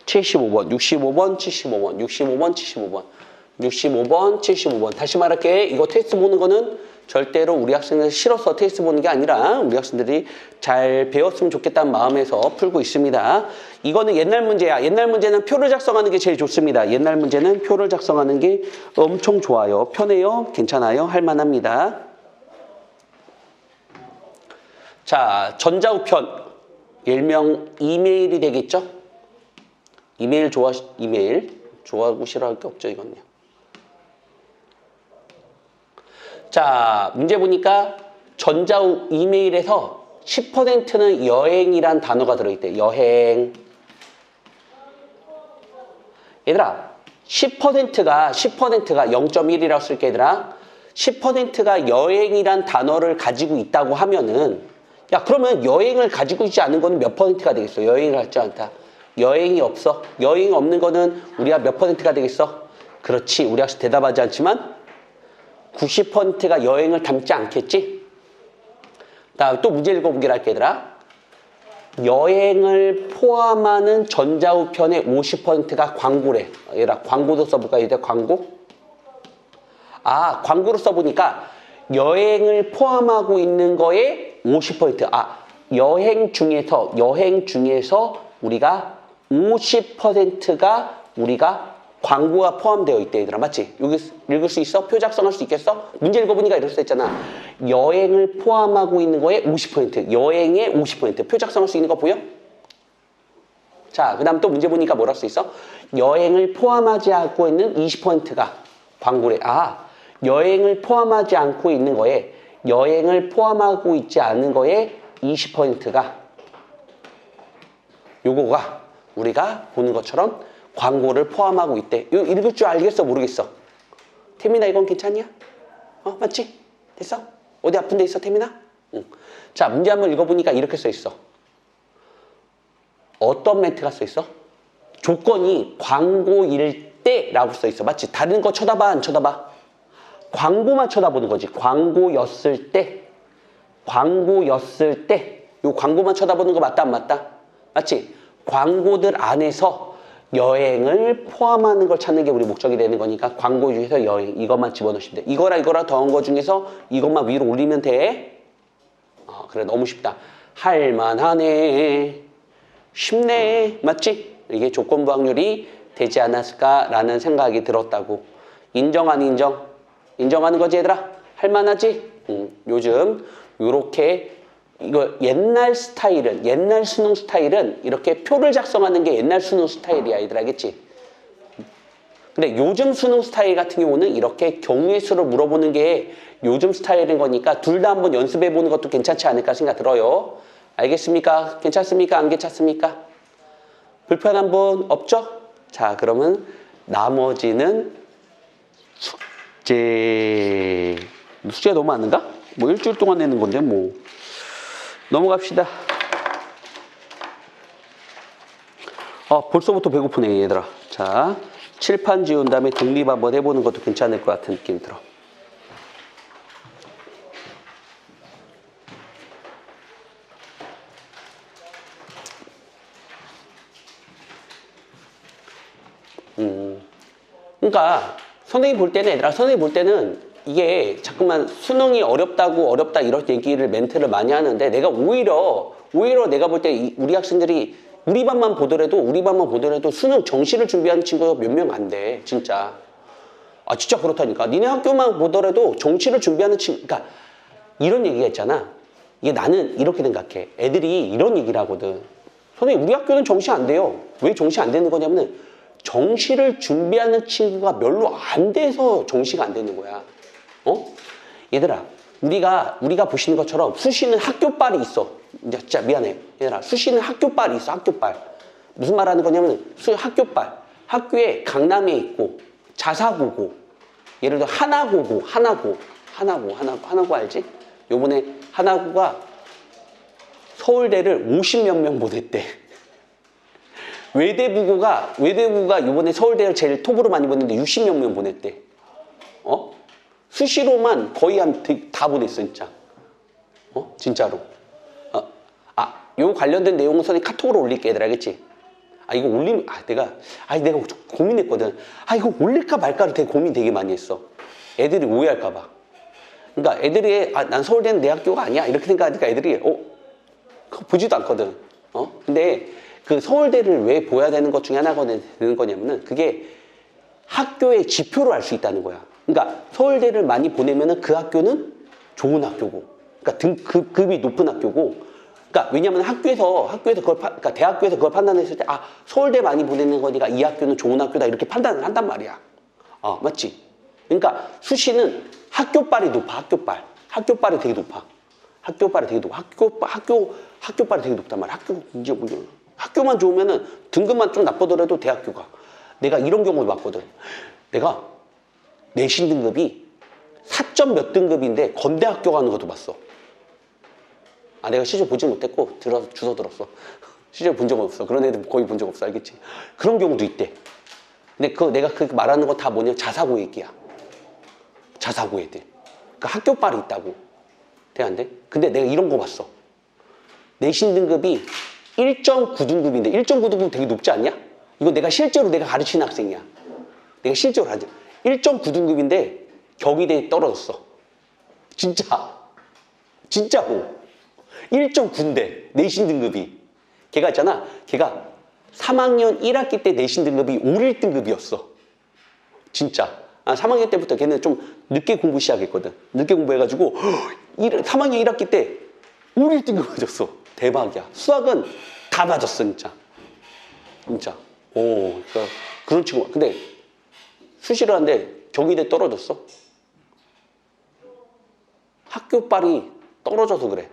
75번, 65번, 75번, 65번, 75번, 65번, 75번. 다시 말할게. 이거 테스트 보는 거는 절대로 우리 학생들 싫어서 테스트 보는 게 아니라 우리 학생들이 잘 배웠으면 좋겠다는 마음에서 풀고 있습니다. 이거는 옛날 문제야. 옛날 문제는 표를 작성하는 게 제일 좋습니다. 옛날 문제는 표를 작성하는 게 엄청 좋아요. 편해요? 괜찮아요? 할만합니다. 자, 전자우편. 일명 이메일이 되겠죠? 이메일 좋아하고 싫어할 게 없죠, 이건요. 자, 문제 보니까 이메일에서 10%는 여행이란 단어가 들어있대. 여행. 얘들아, 10%가 0.1이라고 쓸게, 얘들아. 10%가 여행이란 단어를 가지고 있다고 하면은, 야, 그러면 여행을 가지고 있지 않은 거는 몇 퍼센트가 되겠어? 여행을 갖지 않다. 여행이 없어. 여행이 없는 거는 우리가 몇 퍼센트가 되겠어? 그렇지. 우리 학생 대답하지 않지만 90%가 여행을 담지 않겠지? 다음 또 문제 읽어보기를 할게, 얘들아. 여행을 포함하는 전자우편의 50%가 광고래. 얘들아, 광고도 써볼까? 얘들아, 광고? 아, 광고로 써보니까 여행을 포함하고 있는 거에 50%. 아, 여행 중에서 우리가 50%가 우리가 광고가 포함되어 있대, 얘들아. 맞지? 여기 읽을 수 있어? 표 작성할 수 있겠어? 문제 읽어보니까 이럴 수 있잖아. 여행을 포함하고 있는 거에 50%. 여행의 50%. 표 작성할 수 있는 거 보여? 자, 그 다음 또 문제 보니까 뭐랄 수 있어? 여행을 포함하지 않고 있는 20%가 광고래. 아, 여행을 포함하지 않고 있는 거에, 여행을 포함하고 있지 않은 거에 20%가 요거가 우리가 보는 것처럼 광고를 포함하고 있대. 이거 읽을 줄 알겠어? 모르겠어? 태민아, 이건 괜찮냐? 맞지? 됐어? 어디 아픈 데 있어, 태민아? 응. 자, 문제 한번 읽어보니까 이렇게 써 있어. 어떤 멘트가 써 있어? 조건이 광고일 때라고 써 있어. 맞지? 다른 거 쳐다봐, 안 쳐다봐? 광고만 쳐다보는 거지. 광고였을 때. 요 광고만 쳐다보는 거 맞다, 안 맞다? 맞지? 광고들 안에서 여행을 포함하는 걸 찾는 게 우리 목적이 되는 거니까 광고 중에서 여행, 이것만 집어넣으시면 돼. 이거랑 더한 거 중에서 이것만 위로 올리면 돼. 그래, 너무 쉽다. 할만하네. 쉽네. 맞지? 이게 조건부 확률이 되지 않았을까라는 생각이 들었다고. 인정, 안 인정? 인정하는 거지, 얘들아? 할만하지? 요즘 요렇게 이거 옛날 수능 스타일은 이렇게 표를 작성하는 게 옛날 수능 스타일이야, 얘들아. 알겠지? 근데 요즘 수능 스타일 같은 경우는 이렇게 경우의 수를 물어보는 게 요즘 스타일인 거니까 둘 다 한번 연습해 보는 것도 괜찮지 않을까 생각 들어요. 알겠습니까? 괜찮습니까? 안 괜찮습니까? 불편한 분 없죠? 자, 그러면 나머지는 숙제 너무 많은가? 뭐 일주일 동안 내는 건데 뭐. 넘어갑시다. 벌써부터 배고프네, 얘들아. 자, 칠판 지운 다음에 독립 한번 해보는 것도 괜찮을 것 같은 느낌이 들어. 그러니까 선생님 볼 때는, 얘들아, 선생님 볼 때는 이게 자꾸만 수능이 어렵다 이런 얘기를 멘트를 많이 하는데, 내가 오히려 내가 볼 때 우리 학생들이 우리 반만 보더라도 수능 정시를 준비하는 친구가 몇 명 안 돼, 진짜. 진짜 그렇다니까. 니네 학교만 보더라도 정시를 준비하는 친구, 그러니까 이런 얘기가 있잖아. 이게 나는 이렇게 생각해. 애들이 이런 얘기를 하거든. 선생님, 우리 학교는 정시 안 돼요. 왜 정시 안 되는 거냐면은 정시를 준비하는 친구가 별로 안 돼서 정시가 안 되는 거야. 얘들아, 우리가 보시는 것처럼 수시는 학교빨이 있어. 이제 진짜 미안해. 얘들아, 수시는 학교빨이 있어, 학교빨. 무슨 말 하는 거냐면, 학교빨. 학교에 강남에 있고, 자사고고, 예를 들어 하나고 알지? 요번에 하나고가 서울대를 50몇 명 보냈대. 외대부고가 요번에 서울대를 제일 톱으로 많이 보냈는데 60몇 명 보냈대. 수시로만 거의 다 보냈어, 진짜. 진짜로. 요 관련된 내용은 선생님 카톡으로 올릴게, 얘들아. 알겠지? 이거 올리면, 내가 고민했거든. 이거 올릴까 말까를 되게 고민 되게 많이 했어. 애들이 오해할까봐. 그러니까 애들이, 난 서울대는 내 학교가 아니야. 이렇게 생각하니까 애들이, 그거 보지도 않거든. 근데 그 서울대를 왜 보여야 되는 것 중에 하나가 되는 거냐면은 그게 학교의 지표로 알 수 있다는 거야. 그러니까 서울대를 많이 보내면은 그 학교는 좋은 학교고, 그러니까 급이 높은 학교고, 그러니까 왜냐면 학교에서 그러니까 대학교에서 그걸 판단했을 때, 서울대 많이 보내는 거니까 이 학교는 좋은 학교다 이렇게 판단을 한단 말이야. 맞지? 그러니까 수시는 학교빨이 높아, 학교빨이 되게 높아. 학교빨이 되게 높아. 학교빨이 되게 높단 말이야. 학교만 좋으면은 등급만 좀 나쁘더라도 대학교가. 내가 이런 경우를 봤거든. 내가 내신 등급이 4점 몇 등급인데 건대학교 가는 것도 봤어. 내가 실제 보지 못했고 주워 들었어. 실제 본 적 없어. 그런 애들 거의 본 적 없어. 알겠지? 그런 경우도 있대. 근데 내가 그 말하는 거 다 뭐냐? 자사고 얘기야. 자사고 애들. 그러니까 학교빨이 있다고. 대한대. 근데 내가 이런 거 봤어. 내신 등급이 1.9등급인데 1.9등급 되게 높지 않냐? 이거 내가 실제로 가르치는 학생이야. 내가 실제로 1.9등급인데 경희대에 떨어졌어. 진짜로. 1.9인데 내신 등급이. 걔가 있잖아. 걔가 3학년 1학기 때 내신 등급이 5.1등급이었어. 진짜. 3학년 때부터 걔는 좀 늦게 공부 시작했거든. 늦게 공부해가지고 3학년 1학기 때 5.1등급 맞았어. 대박이야. 수학은 다 맞았어, 진짜. 그러니까 그런 친구가. 근데 수시를 하는데 경희대 떨어졌어. 학교빨이 떨어져서 그래.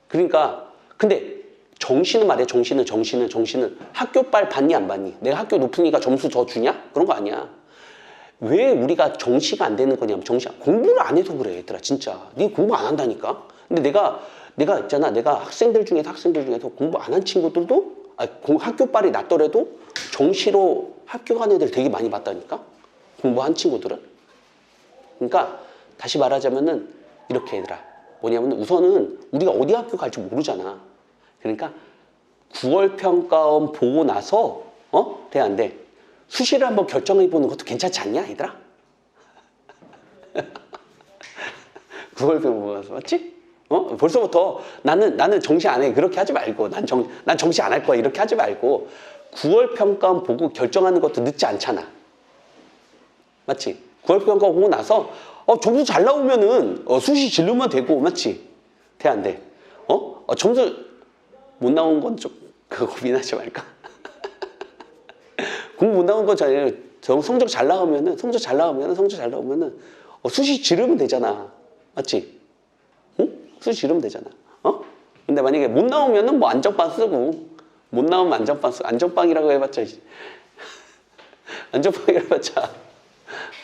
그러니까 근데 정시는 말이야. 정시는 학교빨 받니 안 받니? 내가 학교 높으니까 점수 더 주냐? 그런 거 아니야. 왜 우리가 정시가 안 되는 거냐면 공부를 안 해서 그래, 얘들아. 진짜 네 공부 안 한다니까. 근데 내가 있잖아. 내가 학생들 중에서 공부 안 한 친구들도 학교빨이 낮더라도 정시로 학교 간 애들 되게 많이 봤다니까. 공부한 친구들은. 그러니까 다시 말하자면은 이렇게, 얘들아. 뭐냐면 우선은 우리가 어디 학교 갈지 모르잖아. 그러니까 9월 평가원 보고 나서 돼, 안 돼? 수시를 한번 결정해 보는 것도 괜찮지 않냐, 얘들아? 9월 평가 보고 나서, 맞지? 벌써부터 나는 정시 안 해. 그렇게 하지 말고. 난 정시 안 할 거야. 이렇게 하지 말고 9월 평가원 보고 결정하는 것도 늦지 않잖아. 맞지? 9월 평가 보고 나서 점수 잘 나오면은 수시 진로만 되고, 맞지? 돼, 안 돼? 점수 못 나온 건 좀 그거 고민하지 말까? 공부 못 나온 건 성적 잘 나오면은 수시 지르면 되잖아. 맞지? 응? 수시 지르면 되잖아. 근데 만약에 못 나오면은 뭐 안정빵 쓰고, 못 나오면 안정빵이라고 해봤자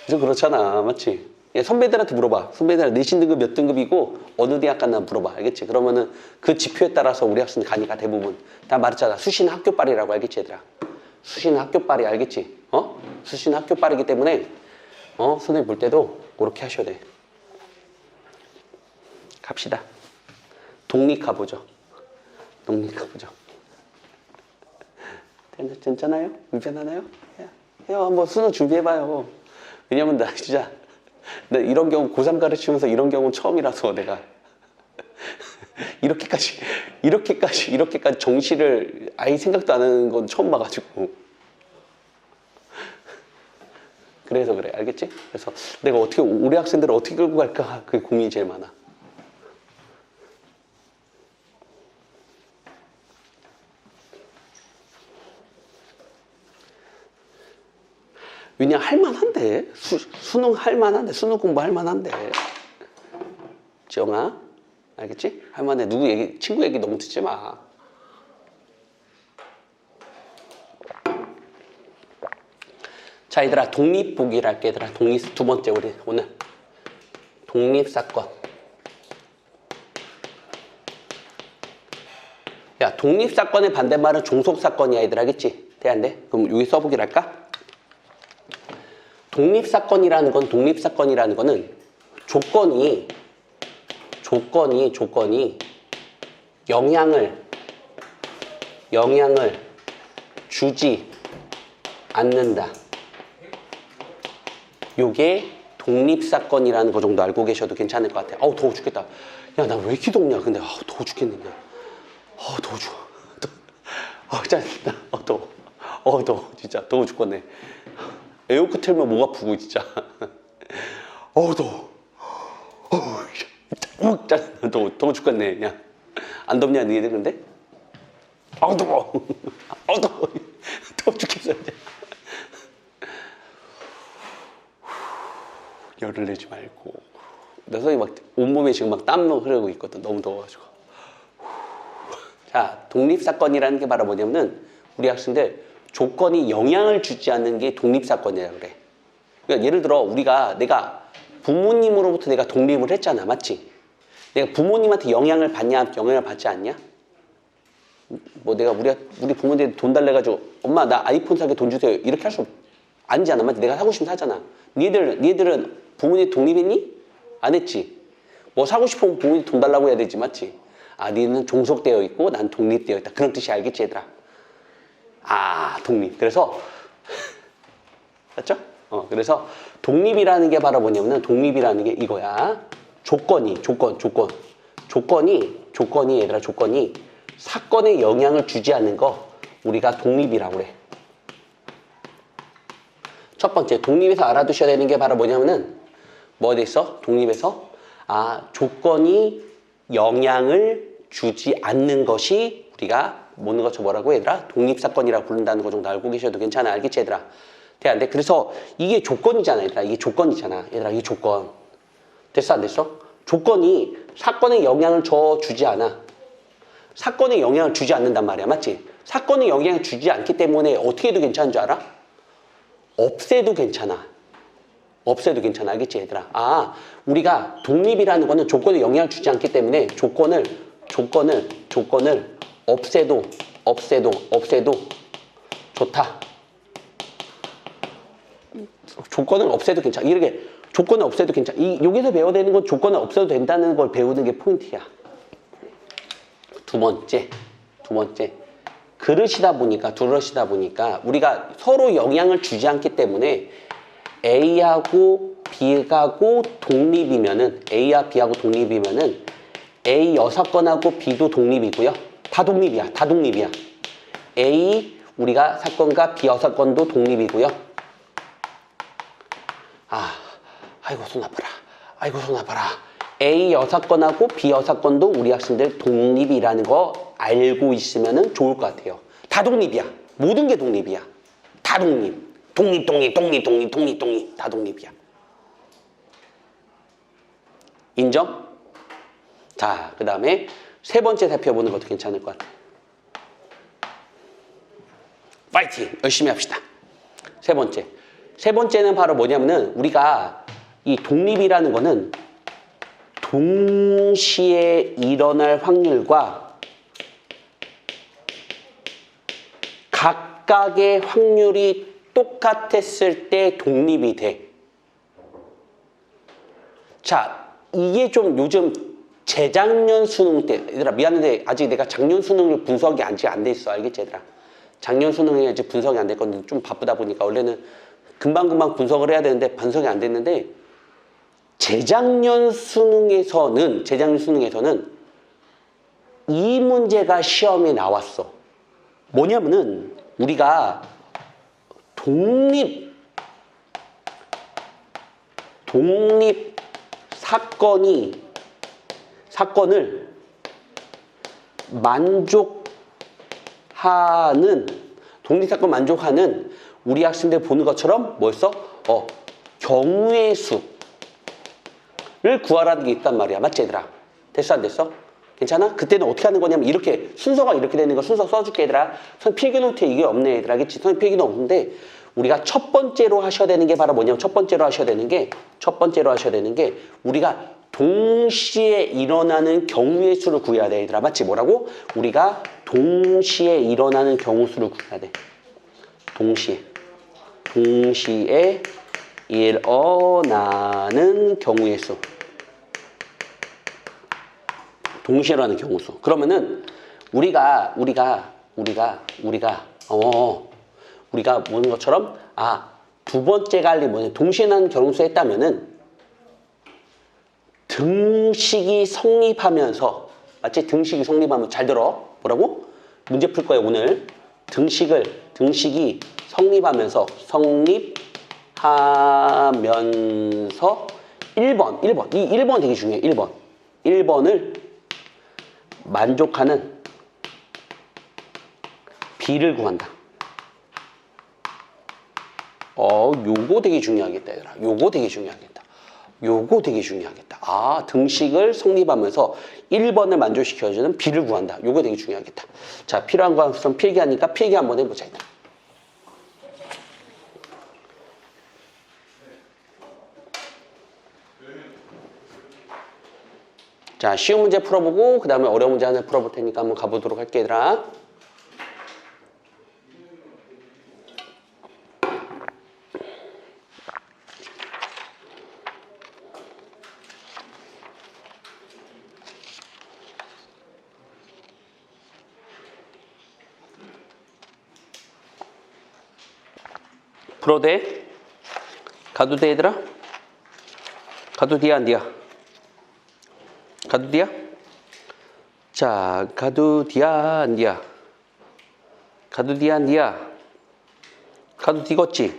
좀 그렇잖아. 맞지? 선배들한테 물어봐. 선배들 내신 등급 몇 등급이고 어느 대학 갔나 물어봐. 알겠지? 그러면은 그 지표에 따라서 우리 학생 가니까 대부분 다 말했잖아. 수시는 학교빨이라고. 알겠지, 얘들아? 수시는 학교빨이. 알겠지? 수시는 학교빨이기 때문에 선생님 볼 때도 그렇게 하셔야 돼. 갑시다. 독립 가보죠. 괜찮아요? 불편하나요? 해요. 한번 수능 준비해봐요. 왜냐면 나 이런 경우 고3 가르치면서 이런 경우는 처음이라서 내가 이렇게까지 정시를 아예 생각도 안 하는 건 처음 봐가지고. 그래서 그래. 알겠지? 그래서 내가 우리 학생들을 어떻게 끌고 갈까, 그게 고민이 제일 많아. 왜냐, 할만한데. 수능 할만한데. 수능 공부 할만한데. 지영아, 알겠지? 할만해. 친구 얘기 너무 듣지 마. 자, 얘들아, 독립보기를 할게. 얘들아, 두 번째, 우리 오늘 독립사건. 야, 독립사건의 반대말은 종속사건이야, 얘들아. 알겠지? 돼, 안 돼? 그럼 여기 써보기를 할까? 독립사건이라는 거는 조건이 영향을 영향을 주지 않는다. 요게 독립사건이라는 거 정도 알고 계셔도 괜찮을 것 같아요. 어우, 더워 죽겠다. 야, 나 왜 이렇게 덥냐. 근데, 더워 죽겠는데. 더워 죽어. 짜증나. 더워. 더워. 진짜. 더워 죽겠네. 에어컨 틀면 목 아프고, 진짜. 더워. 짜증나. 더워 죽겠네. 그냥. 안 덥냐, 너희들 근데? 더워. 더워. 더워 죽겠어, 이제. 열을 내지 말고. 내 손이 막 온몸에 지금 막 땀 흐르고 있거든. 너무 더워가지고. 자, 독립사건이라는 게 바로 뭐냐면은 우리 학생들 조건이 영향을 주지 않는 게 독립사건이라 그래. 그러니까 예를 들어 내가 부모님으로부터 내가 독립을 했잖아. 맞지? 내가 부모님한테 영향을 받냐, 영향을 받지 않냐? 뭐 내가 우리 부모님한테 돈 달래가지고 엄마 나 아이폰 사게 돈 주세요. 이렇게 할 수 아니잖아. 맞지? 내가 사고 싶으면 사잖아. 니들은 부모님 독립했니? 안 했지. 뭐 사고 싶으면 부모님 돈 달라고 해야 되지. 맞지? 니는 종속되어 있고 난 독립되어 있다. 그런 뜻이 알겠지 얘들아? 독립. 그래서 맞죠? 그래서 독립이라는 게 바로 뭐냐면 독립이라는 게 이거야. 조건이 얘들아 조건이 사건에 영향을 주지 않는 거 우리가 독립이라고 그래. 첫 번째 독립에서 알아두셔야 되는 게 바로 뭐냐면은 뭐 돼 있어? 독립에서 조건이 영향을 주지 않는 것이 우리가 뭐는 것처럼 뭐라고 얘들아? 독립사건이라고 부른다는 거 정도 알고 계셔도 괜찮아. 알겠지 얘들아? 돼? 그래서 이게 조건이잖아 얘들아. 이게 조건이잖아 얘들아. 이게 조건. 됐어 안 됐어? 조건이 사건에 영향을 주지 않아. 사건에 영향을 주지 않는단 말이야. 맞지? 사건에 영향을 주지 않기 때문에 어떻게 해도 괜찮은 줄 알아? 없애도 괜찮아. 없애도 괜찮아. 알겠지 얘들아? 우리가 독립이라는 거는 조건에 영향을 주지 않기 때문에 조건을 없애도 좋다. 조건을 없애도 괜찮아. 이렇게 조건을 없애도 괜찮아. 여기서 배워야 되는 건 조건을 없애도 된다는 걸 배우는 게 포인트야. 두 번째. 두러시다 보니까 우리가 서로 영향을 주지 않기 때문에 A하고 B하고 독립이면은 A와 B하고 독립이면은 A 여사건하고 B도 독립이고요. 다 독립이야. A 우리가 사건과 B 여사건도 독립이고요. 아이고 손 아파라. A 여사건하고 B 여사건도 우리 학생들 독립이라는 거 알고 있으면 좋을 것 같아요. 다 독립이야. 모든 게 독립이야. 다 독립. 독립. 다 독립이야. 인정? 자, 그 다음에 세 번째 살펴보는 것도 괜찮을 것 같아. 파이팅! 열심히 합시다. 세 번째는 바로 뭐냐면은 우리가 이 독립이라는 거는 동시에 일어날 확률과 각각의 확률이 똑같았을 때 독립이 돼. 자, 이게 좀 요즘 재작년 수능 때, 얘들아 미안한데 아직 내가 작년 수능을 분석이 아직 안 돼 있어. 알겠지 얘들아? 작년 수능이 아직 분석이 안 됐거든. 좀 바쁘다 보니까 원래는 금방 분석을 해야 되는데 분석이 안 됐는데 재작년 수능에서는 이 문제가 시험에 나왔어. 뭐냐면은 우리가 독립 사건을 독립사건 만족하는 우리 학생들 보는 것처럼 뭐였어? 경우의 수를 구하라는 게 있단 말이야. 맞지 얘들아? 됐어 안 됐어? 괜찮아? 그때는 어떻게 하는 거냐면 이렇게 순서가 이렇게 되는 거 순서 써줄게 얘들아. 선 필기노트에 이게 없네 얘들아. 알겠지? 선 필기는 없는데 우리가 첫 번째로 하셔야 되는 게 바로 뭐냐면 첫 번째로 하셔야 되는 게 우리가 동시에 일어나는 경우의 수를 구해야 돼 얘들아. 맞지? 뭐라고? 우리가 동시에 일어나는 경우 수를 구해야 돼. 동시에 일어나는 경우의 수. 동시에 일어나는 경우 수. 그러면은 우리가 우리가 보는 것처럼 두 번째 관리 뭐냐 동시에 난 결혼수 했다면은 등식이 성립하면서 맞지? 등식이 성립하면 잘 들어. 뭐라고? 문제 풀 거예요 오늘. 등식이 성립하면서 1번 이 1번 되게 중요해. 1번을 만족하는 B를 구한다. 요거 되게 중요하겠다 얘들아. 요거 되게 중요하겠다. 등식을 성립하면서 1번을 만족시켜주는 B를 구한다. 요거 되게 중요하겠다. 자, 필요한 거 우선 필기하니까 필기 한번 해보자 얘들아. 자, 쉬운 문제 풀어보고 그 다음에 어려운 문제 하나 풀어볼 테니까 한번 가보도록 할게 얘들아. 풀어도 돼? 가도 돼 얘들아? 가도 돼야 안 돼야? 가도 돼야? 자, 가도 돼야 안 돼야? 가도 돼야 안 돼야? 가도 되겠지?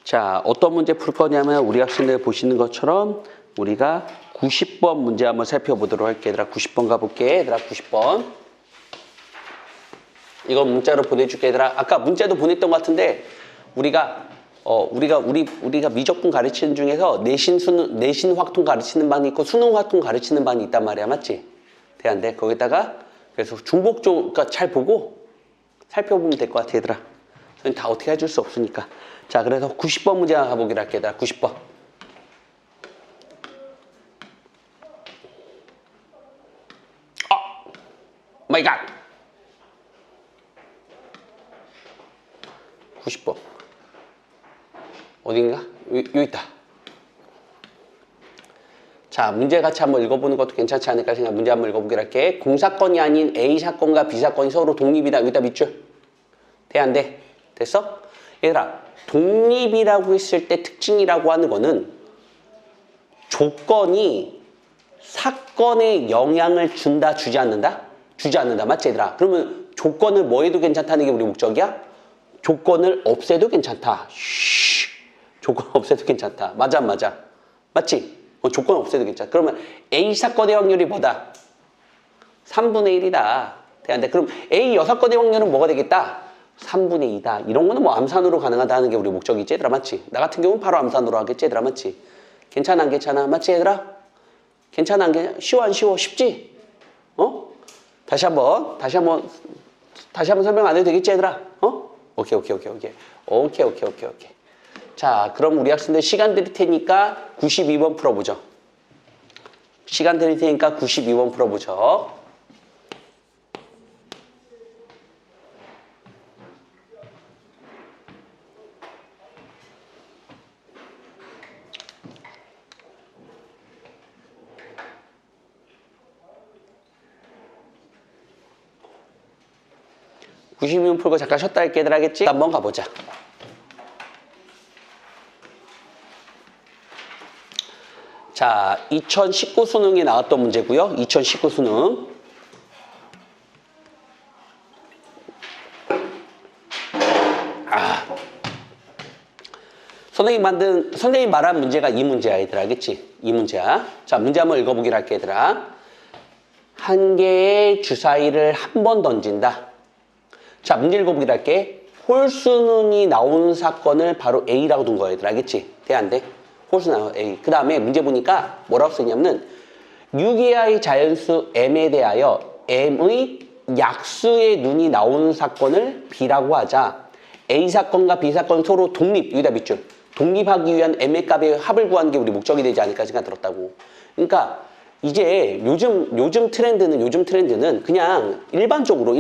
자, 어떤 문제 풀 거냐면 우리 학생들 보시는 것처럼 우리가 90번 문제 한번 살펴보도록 할게. 얘들아 90번 가볼게. 얘들아 90번. 이거 문자로 보내줄게 얘들아. 아까 문자도 보냈던 것 같은데 우리가 미적분 가르치는 중에서 내신 확통 가르치는 반이 있고 수능 확통 가르치는 반이 있단 말이야. 맞지? 돼 안 돼? 거기다가 그래서 중복조 그러니까 잘 보고 살펴보면 될 것 같아 얘들아. 저는 다 어떻게 해줄 수 없으니까. 자, 그래서 90번 문제 하나 가보기로 할게 얘들아. 90번. 마이 갓. 90번. 어딘가? 여기 있다. 자, 문제 같이 한번 읽어보는 것도 괜찮지 않을까 생각. 문제 한번 읽어보기로 할게. 공사건이 아닌 A 사건과 B 사건이 서로 독립이다. 여기다 밑줄. 돼, 안 돼? 됐어? 얘들아, 독립이라고 했을 때 특징이라고 하는 거는 조건이 사건에 영향을 준다, 주지 않는다? 주지 않는다. 맞지, 얘들아? 그러면 조건을 뭐 해도 괜찮다는 게 우리 목적이야? 조건을 없애도 괜찮다. 조건 없애도 괜찮다. 맞아, 맞아. 맞지? 조건 없애도 괜찮다. 그러면 A 사건의 확률이 뭐다? 3분의 1이다. 돼? 그럼 A 여사건의 확률은 뭐가 되겠다? 3분의 2다. 이런 거는 뭐 암산으로 가능하다는 게 우리 목적이지, 얘들아. 맞지? 나 같은 경우는 바로 암산으로 하겠지, 얘들아. 맞지? 괜찮아, 안 괜찮아? 맞지, 얘들아? 괜찮아, 안 괜찮아? 쉬워, 안 쉬워? 쉽지? 다시 한번 설명 안 해도 되겠지, 얘들아? 오케이. 자, 그럼 우리 학생들 시간 드릴 테니까 92번 풀어보죠. 시간 드릴 테니까 92번 풀어보죠. (92번) 풀고 잠깐 쉬었다 할게 얘들 하겠지? 한번 가보자. 자, 2019 수능에 나왔던 문제고요. 2019 수능. 선생님 말한 문제가 이 문제야, 얘들아. 알겠지? 이 문제야. 자, 문제 한번 읽어보기로 할게, 얘들아. 한 개의 주사위를 한 번 던진다. 자, 문제 읽어보기로 할게. 홀수능이 나오는 사건을 바로 A라고 둔 거야, 얘들아. 알겠지? 돼, 안 돼? 홀수 나와 A. 그 다음에 문제 보니까 뭐라고 쓰냐면은 6이하의 자연수 M에 대하여 M의 약수의 눈이 나오는 사건을 B라고 하자. A 사건과 B 사건 서로 독립, 여기다 밑줄. 독립하기 위한 M의 값의 합을 구하는 게 우리 목적이 되지 않을까 생각 들었다고. 그러니까 이제 요즘 트렌드는 그냥 일반적으로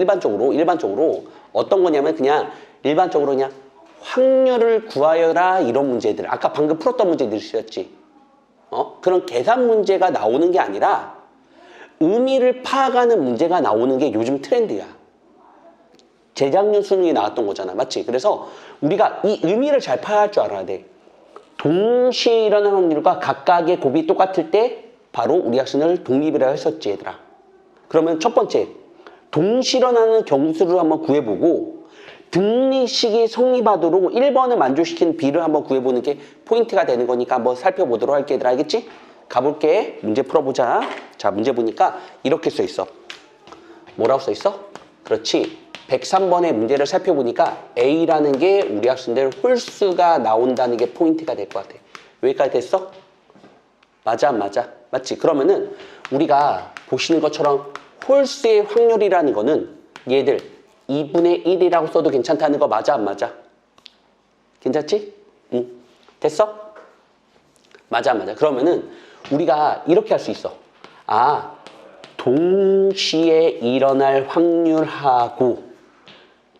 어떤 거냐면 그냥 일반적으로 그냥 확률을 구하여라 이런 문제들. 아까 방금 풀었던 문제들이었지. 그런 계산 문제가 나오는 게 아니라 의미를 파악하는 문제가 나오는 게 요즘 트렌드야. 재작년 수능에 나왔던 거잖아. 맞지? 그래서 우리가 이 의미를 잘 파악할 줄 알아야 돼. 동시에 일어나는 확률과 각각의 곱이 똑같을 때 바로 우리 학생을 독립이라고 했었지, 얘들아. 그러면 첫 번째, 동시에 일어나는 경수를 한번 구해보고 등리식이 성립하도록 1번을 만족시키는 비를 한번 구해보는 게 포인트가 되는 거니까 한번 살펴보도록 할게, 얘들아. 알겠지? 가볼게. 문제 풀어보자. 자, 문제 보니까 이렇게 써 있어. 뭐라고 써 있어? 그렇지. 103번의 문제를 살펴보니까 A라는 게 우리 학생들 홀수가 나온다는 게 포인트가 될 것 같아. 여기까지 됐어? 맞아, 맞아. 맞지? 그러면은 우리가 보시는 것처럼 홀수의 확률이라는 거는 얘들 2분의 1이라고 써도 괜찮다는 거 맞아, 안 맞아? 괜찮지? 응. 됐어? 맞아, 맞아. 그러면은 우리가 이렇게 할 수 있어. 아, 동시에 일어날 확률하고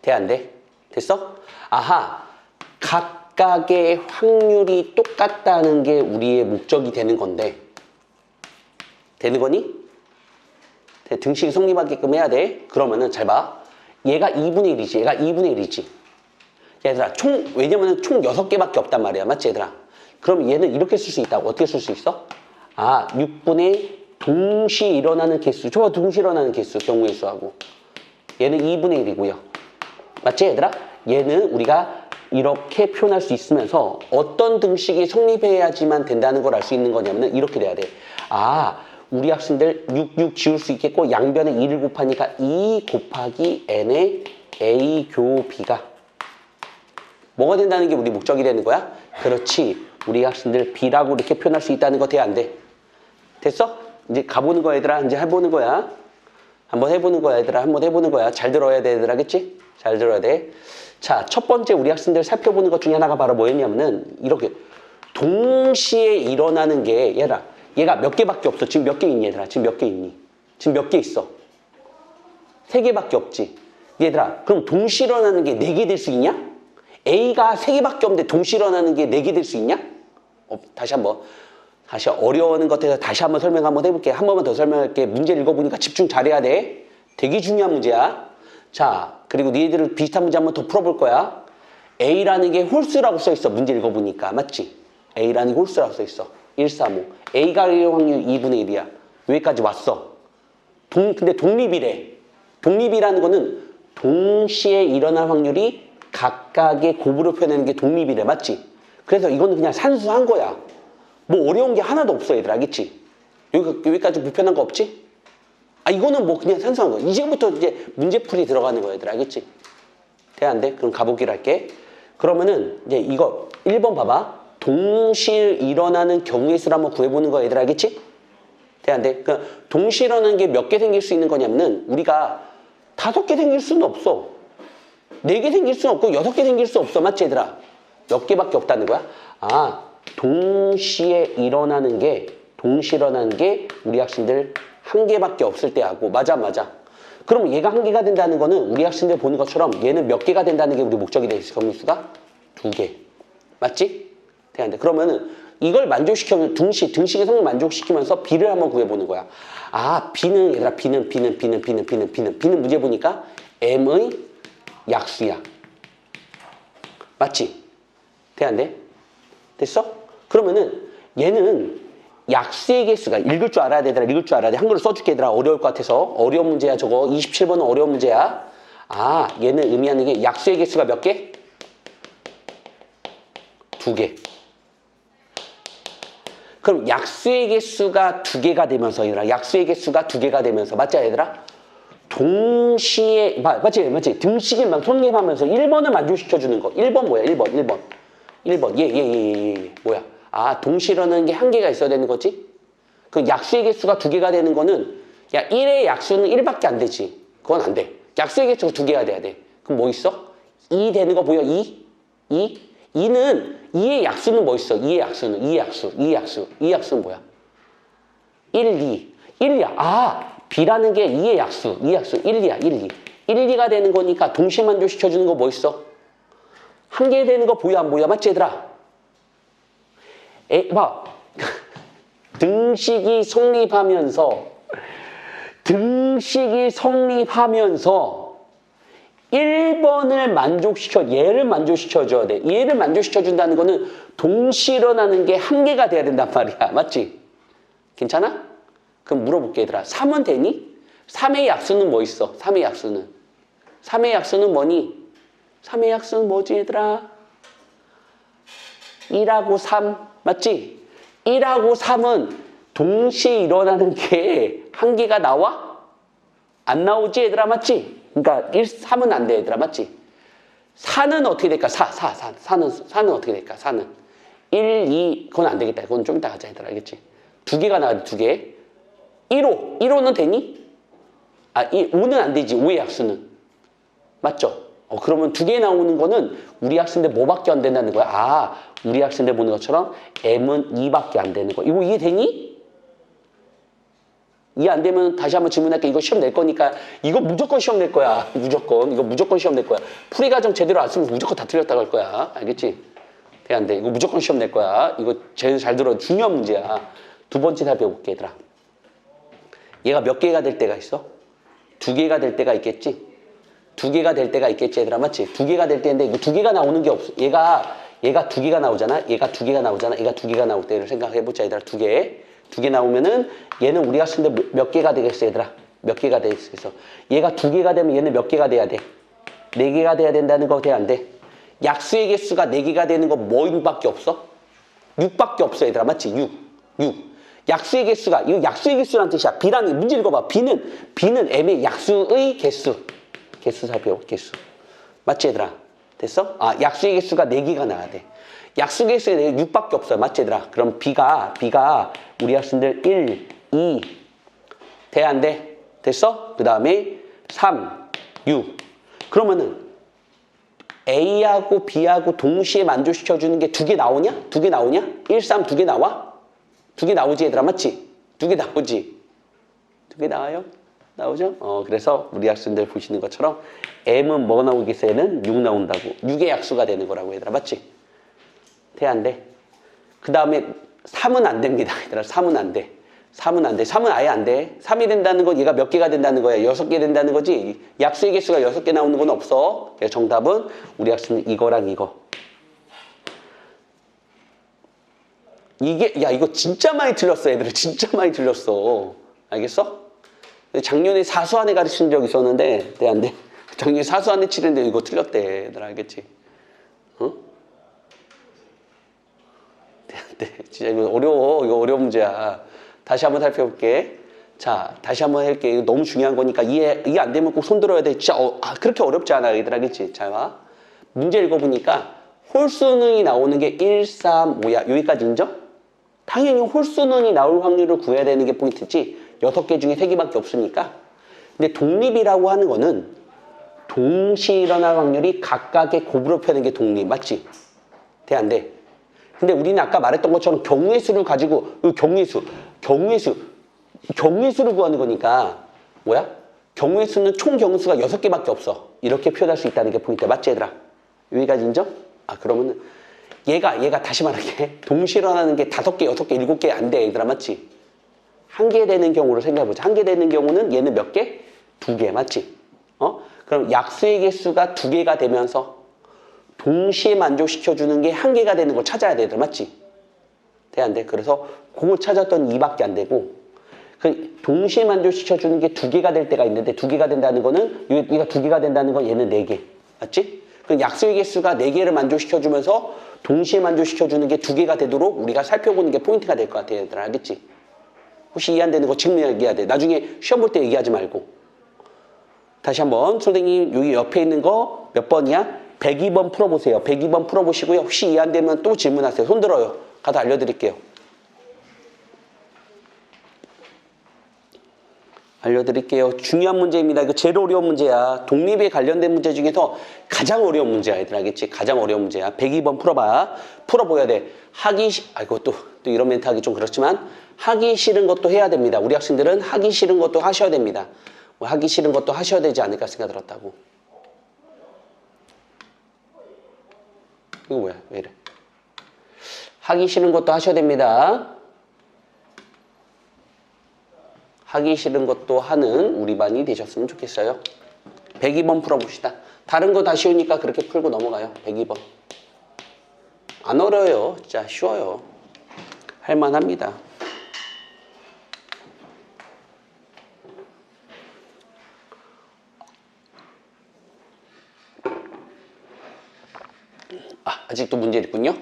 돼, 안 돼? 됐어? 아하, 각각의 확률이 똑같다는 게 우리의 목적이 되는 건데 되는 거니? 등식이 성립하게끔 해야 돼. 그러면은 잘 봐. 얘가 2분의 1이지. 얘가 2분의 1이지. 얘들아, 왜냐면은 총 6개밖에 없단 말이야. 맞지, 얘들아? 그럼 얘는 이렇게 쓸 수 있다고. 어떻게 쓸 수 있어? 아, 6분의 동시에 일어나는 개수. 저거 동시에 일어나는 개수, 경우의 수하고. 얘는 2분의 1이고요. 맞지, 얘들아? 얘는 우리가 이렇게 표현할 수 있으면서 어떤 등식이 성립해야지만 된다는 걸 알 수 있는 거냐면은 이렇게 돼야 돼. 아, 우리 학생들 6 지울 수 있겠고 양변에 2를 곱하니까 2 곱하기 n의 a 교 b가 뭐가 된다는 게 우리 목적이 되는 거야? 그렇지. 우리 학생들 b라고 이렇게 표현할 수 있다는 거 돼, 안 돼? 됐어? 이제 가보는 거야, 얘들아. 이제 해보는 거야. 한번 해보는 거야, 얘들아. 한번 해보는 거야. 잘 들어야 돼, 얘들아. 알겠지? 잘 들어야 돼. 자, 첫 번째 우리 학생들 살펴보는 것 중에 하나가 바로 뭐였냐면은 이렇게 동시에 일어나는 게 얘가 몇 개밖에 없어. 지금 몇 개 있니, 얘들아? 지금 몇 개 있니? 지금 몇 개 있어? 3개밖에 없지. 얘들아, 그럼 동시에 일어나는 게 4개 될 수 있냐? A가 3개밖에 없는데 동시에 일어나는 게 4개 될 수 있냐? 다시 어려워하는 것에 다시 한번 설명 한번 해볼게. 한 번만 더 설명할게. 문제 읽어보니까 집중 잘해야 돼. 되게 중요한 문제야. 자, 그리고 니네들은 비슷한 문제 한번 더 풀어볼 거야. A라는 게 홀수라고 써있어. 문제 읽어보니까. 맞지? A라는 게 홀수라고 써있어. 1, 3, 5. A가 일어날 확률 2분의 1이야. 여기까지 왔어. 근데 독립이래. 독립이라는 거는 동시에 일어날 확률이 각각의 곱으로 표현하는 게 독립이래. 맞지? 그래서 이거는 그냥 산수한 거야. 뭐 어려운 게 하나도 없어, 얘들아. 알겠지? 여기까지 불편한 거 없지? 아, 이거는 뭐 그냥 산수한 거야. 이제부터 이제 문제풀이 들어가는 거야, 얘들아. 알겠지? 돼, 안 돼? 그럼 가보기로 할게. 그러면은 이제 이거 1번 봐봐. 동시에 일어나는 경우의 수를 한번 구해보는 거야, 얘들아. 알겠지? 돼, 안 돼? 그러니까 동시에 일어나는 게 몇 개 생길 수 있는 거냐면은 우리가 5개 생길 수는 없어. 4개 생길 수는 없고 6개 생길 수 없어. 맞지, 얘들아? 몇 개밖에 없다는 거야? 아, 동시에 일어나는 게 우리 학생들 1개밖에 없을 때 하고. 맞아, 맞아. 그럼 얘가 1개가 된다는 거는 우리 학생들 보는 것처럼 얘는 몇 개가 된다는 게 우리 목적이 돼 있어. 경우수가 2개. 맞지? 돼야 돼. 그러면은 이걸 만족시키면 등식의 성을 만족시키면서 B를 한번 구해보는 거야. 아, B는 얘들아, B는 문제 보니까 M의 약수야. 맞지? 돼, 안 돼? 됐어? 그러면은 얘는 약수의 개수가 읽을 줄 알아야 되더라. 읽을 줄 알아야 돼. 한글로 써줄게, 얘들아. 어려울 것 같아서. 어려운 문제야, 저거. 27번은 어려운 문제야. 아, 얘는 의미하는 게 약수의 개수가 몇 개? 2개. 그럼 약수의 개수가 2개가 되면서, 얘들아. 약수의 개수가 2개가 되면서. 맞지, 얘들아? 동시에, 맞지? 등식을 막 성립하면서 1번을 만족시켜주는 거. 1번 뭐야? 1번. 뭐야? 아, 동시에 일어나는 게 1개가 있어야 되는 거지? 그 약수의 개수가 2개가 되는 거는, 야, 1의 약수는 1밖에 안 되지. 그건 안 돼. 약수의 개수가 2개가 돼야 돼. 그럼 뭐 있어? 2 되는 거 보여? 2? 2의 약수는 뭐 있어? 2의 약수는 뭐야? 1, 2야. 아, B라는 게 2의 약수, 1, 2가 되는 거니까 동시에 만족시켜주는 거 뭐 있어? 1개 되는 거 보여, 안 보여? 맞지, 얘들아? 봐. 등식이 성립하면서 1번을 얘를 만족시켜줘야 돼. 얘를 만족시켜준다는 거는 동시에 일어나는 게 한 개가 돼야 된단 말이야. 맞지? 괜찮아? 그럼 물어볼게, 얘들아. 3은 되니? 3의 약수는 뭐 있어? 3의 약수는. 3의 약수는 뭐니? 3의 약수는 뭐지, 얘들아? 1하고 3. 맞지? 1하고 3은 동시에 일어나는 게 한 개가 나와? 안 나오지, 얘들아? 맞지? 그러니까 3은 안 돼, 얘들아. 맞지? 4는 어떻게 될까? 4는 어떻게 될까? 4는 1, 2, 그건 안 되겠다. 그건 좀 이따 하자, 얘들아. 알겠지? 두 개가 나와, 두 개. 1호 되니? 5는 안 되지, 5의 약수는. 맞죠? 그러면 두 개 나오는 거는 우리 학생들 뭐밖에 안 된다는 거야? 우리 학생들 보는 것처럼 M은 2밖에 안 되는 거야. 이거 이해되니? 이해 안 되면 다시 한번 질문할게. 이거 시험 낼 거니까 이거 무조건 시험 낼 거야. 무조건. 이거 무조건 시험 낼 거야. 풀이 과정 제대로 안 쓰면 무조건 다 틀렸다고 할 거야. 알겠지? 돼, 안 돼? 이거 무조건 시험 낼 거야. 이거 제일 잘 들어. 중요한 문제야. 두 번째 답 배워볼게, 얘들아. 얘가 몇 개가 될 때가 있어? 두 개가 될 때가 있겠지? 두 개가 될 때가 있겠지, 얘들아. 맞지? 두 개가 될 때인데 이거 두 개가 나오는 게 없어. 얘가 두 개가 나오잖아. 얘가 두 개가 나오잖아. 얘가 두 개가 나올 때를 생각해보자, 얘들아. 두 개. 두 개 나오면은 얘는 우리 학생들 몇 개가 되겠어, 얘들아? 몇 개가 되겠어? 얘가 두 개가 되면 얘는 몇 개가 돼야 돼? 네 개가 돼야 된다는 거 돼, 안 돼? 약수의 개수가 네 개가 되는 거 뭐밖에 없어? 6밖에 없어, 얘들아. 맞지? 6. 약수의 개수가, 이거 약수의 개수란 뜻이야. B라는, 문제 읽어봐. B는 M의 약수의 개수. 개수 살펴, 개수. 맞지, 얘들아? 됐어? 약수의 개수가 4개가 나와야 돼. 약수 개수가 6밖에 없어요. 맞지, 얘들아? 그럼 B가 우리 학생들 1, 2 돼, 안 돼? 됐어? 그 다음에 3, 6. 그러면은 A하고 B하고 동시에 만족시켜주는 게 두 개 나오냐? 1, 3 두 개 나와? 두 개 나오지, 얘들아? 맞지? 두 개 나오지? 두 개 나와요? 나오죠? 그래서 우리 학생들 보시는 것처럼 M은 뭐 나오겠어? 얘는 6 나온다고. 6의 약수가 되는 거라고, 얘들아. 맞지? 돼, 안 돼? 그 다음에 3은 안 됩니다, 얘들아. 3은 안 돼. 3은 아예 안 돼. 3이 된다는 건 얘가 몇 개가 된다는 거야? 6개 된다는 거지. 약수의 개수가 6개 나오는 건 없어. 그래서 정답은 우리 학생은 이거랑 이거. 이거 진짜 많이 틀렸어, 애들아. 진짜 많이 틀렸어. 알겠어? 작년에 사수안에 가르친 적 있었는데, 돼, 안 돼? 작년에 사수안에 치는데 이거 틀렸대, 얘들아. 알겠지? 네, 진짜 이거 어려워. 이거 어려운 문제야. 다시 한번 살펴볼게. 자, 다시 한번 할게. 이거 너무 중요한 거니까 이해 안 되면 꼭 손 들어야 돼. 진짜 그렇게 어렵지 않아, 얘들아. 알겠지? 잘 봐. 문제 읽어보니까 홀수능이 나오는 게 1, 3, 5야. 여기까지 인정? 당연히 홀수능이 나올 확률을 구해야 되는 게 포인트지. 6개 중에 3개밖에 없으니까. 근데 독립이라고 하는 거는 동시에 일어날 확률이 각각의 곱으로 펴는 게 독립. 맞지? 돼, 안 돼? 근데 우리는 아까 말했던 것처럼 경우의 수를 가지고 경우의 수를 구하는 거니까 뭐야? 경우의 수는 총 경우수가 6개밖에 없어. 이렇게 표현할 수 있다는 게 포인트야. 맞지, 얘들아? 여기까지 인정? 그러면은 얘가 다시 말할게. 동시에 일어나는 게 5개, 6개, 7개 안 돼, 얘들아. 맞지? 한 개 되는 경우를 생각해보자. 한 개 되는 경우는 얘는 몇 개? 2개. 맞지? 그럼 약수의 개수가 2개가 되면서 동시에 만족시켜주는 게 한 개가 되는 걸 찾아야 돼, 얘들아. 맞지? 돼, 안 돼? 그래서 그걸 찾았더니 2밖에 안 되고, 동시에 만족시켜주는 게 2개가 될 때가 있는데, 2개가 된다는 거는, 얘가 2개가 된다는 건 얘는 4개. 맞지? 그럼 약수의 개수가 4개를 만족시켜주면서 동시에 만족시켜주는 게 2개가 되도록 우리가 살펴보는 게 포인트가 될 것 같아, 얘들아. 알겠지? 혹시 이해 안 되는 거 지금 얘기해야 돼. 나중에 시험 볼 때 얘기하지 말고. 다시 한번 선생님 여기 옆에 있는 거 몇 번이야? 102번 풀어보세요. 102번 풀어보시고요. 혹시 이해 안 되면 또 질문하세요. 손 들어요. 가서 알려드릴게요. 중요한 문제입니다. 이거 제일 어려운 문제야. 독립에 관련된 문제 중에서 가장 어려운 문제야, 얘들. 알겠지? 가장 어려운 문제야. 102번 풀어봐. 풀어보야 돼. 또 이런 멘트 하기 좀 그렇지만 하기 싫은 것도 해야 됩니다. 우리 학생들은 하기 싫은 것도 하셔야 됩니다. 하기 싫은 것도 하셔야 되지 않을까 생각 들었다고. 이거 뭐야? 왜 이래? 하기 싫은 것도 하셔야 됩니다. 하기 싫은 것도 하는 우리 반이 되셨으면 좋겠어요. 102번 풀어봅시다. 다른 거 다 쉬우니까 그렇게 풀고 넘어가요. 102번. 안 어려워요. 진짜 쉬워요. 할만합니다. 아직도 문제 있군요.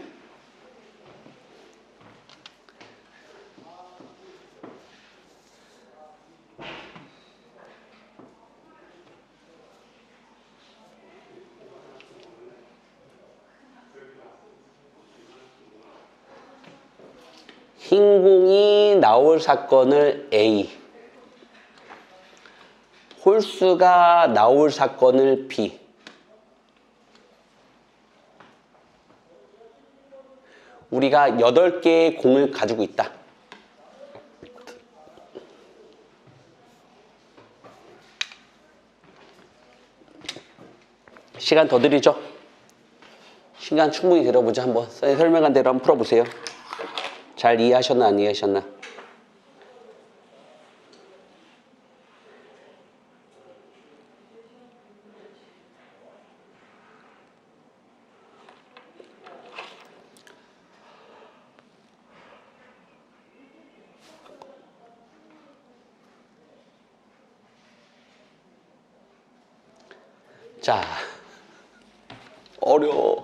흰 공이 나올 사건을 A, 홀수가 나올 사건을 B. 우리가 8개의 공을 가지고 있다. 시간 더 드리죠? 시간 충분히 들어보자. 한번 설명한 대로 한번 풀어보세요. 잘 이해하셨나 안 이해하셨나? 자, 어려워.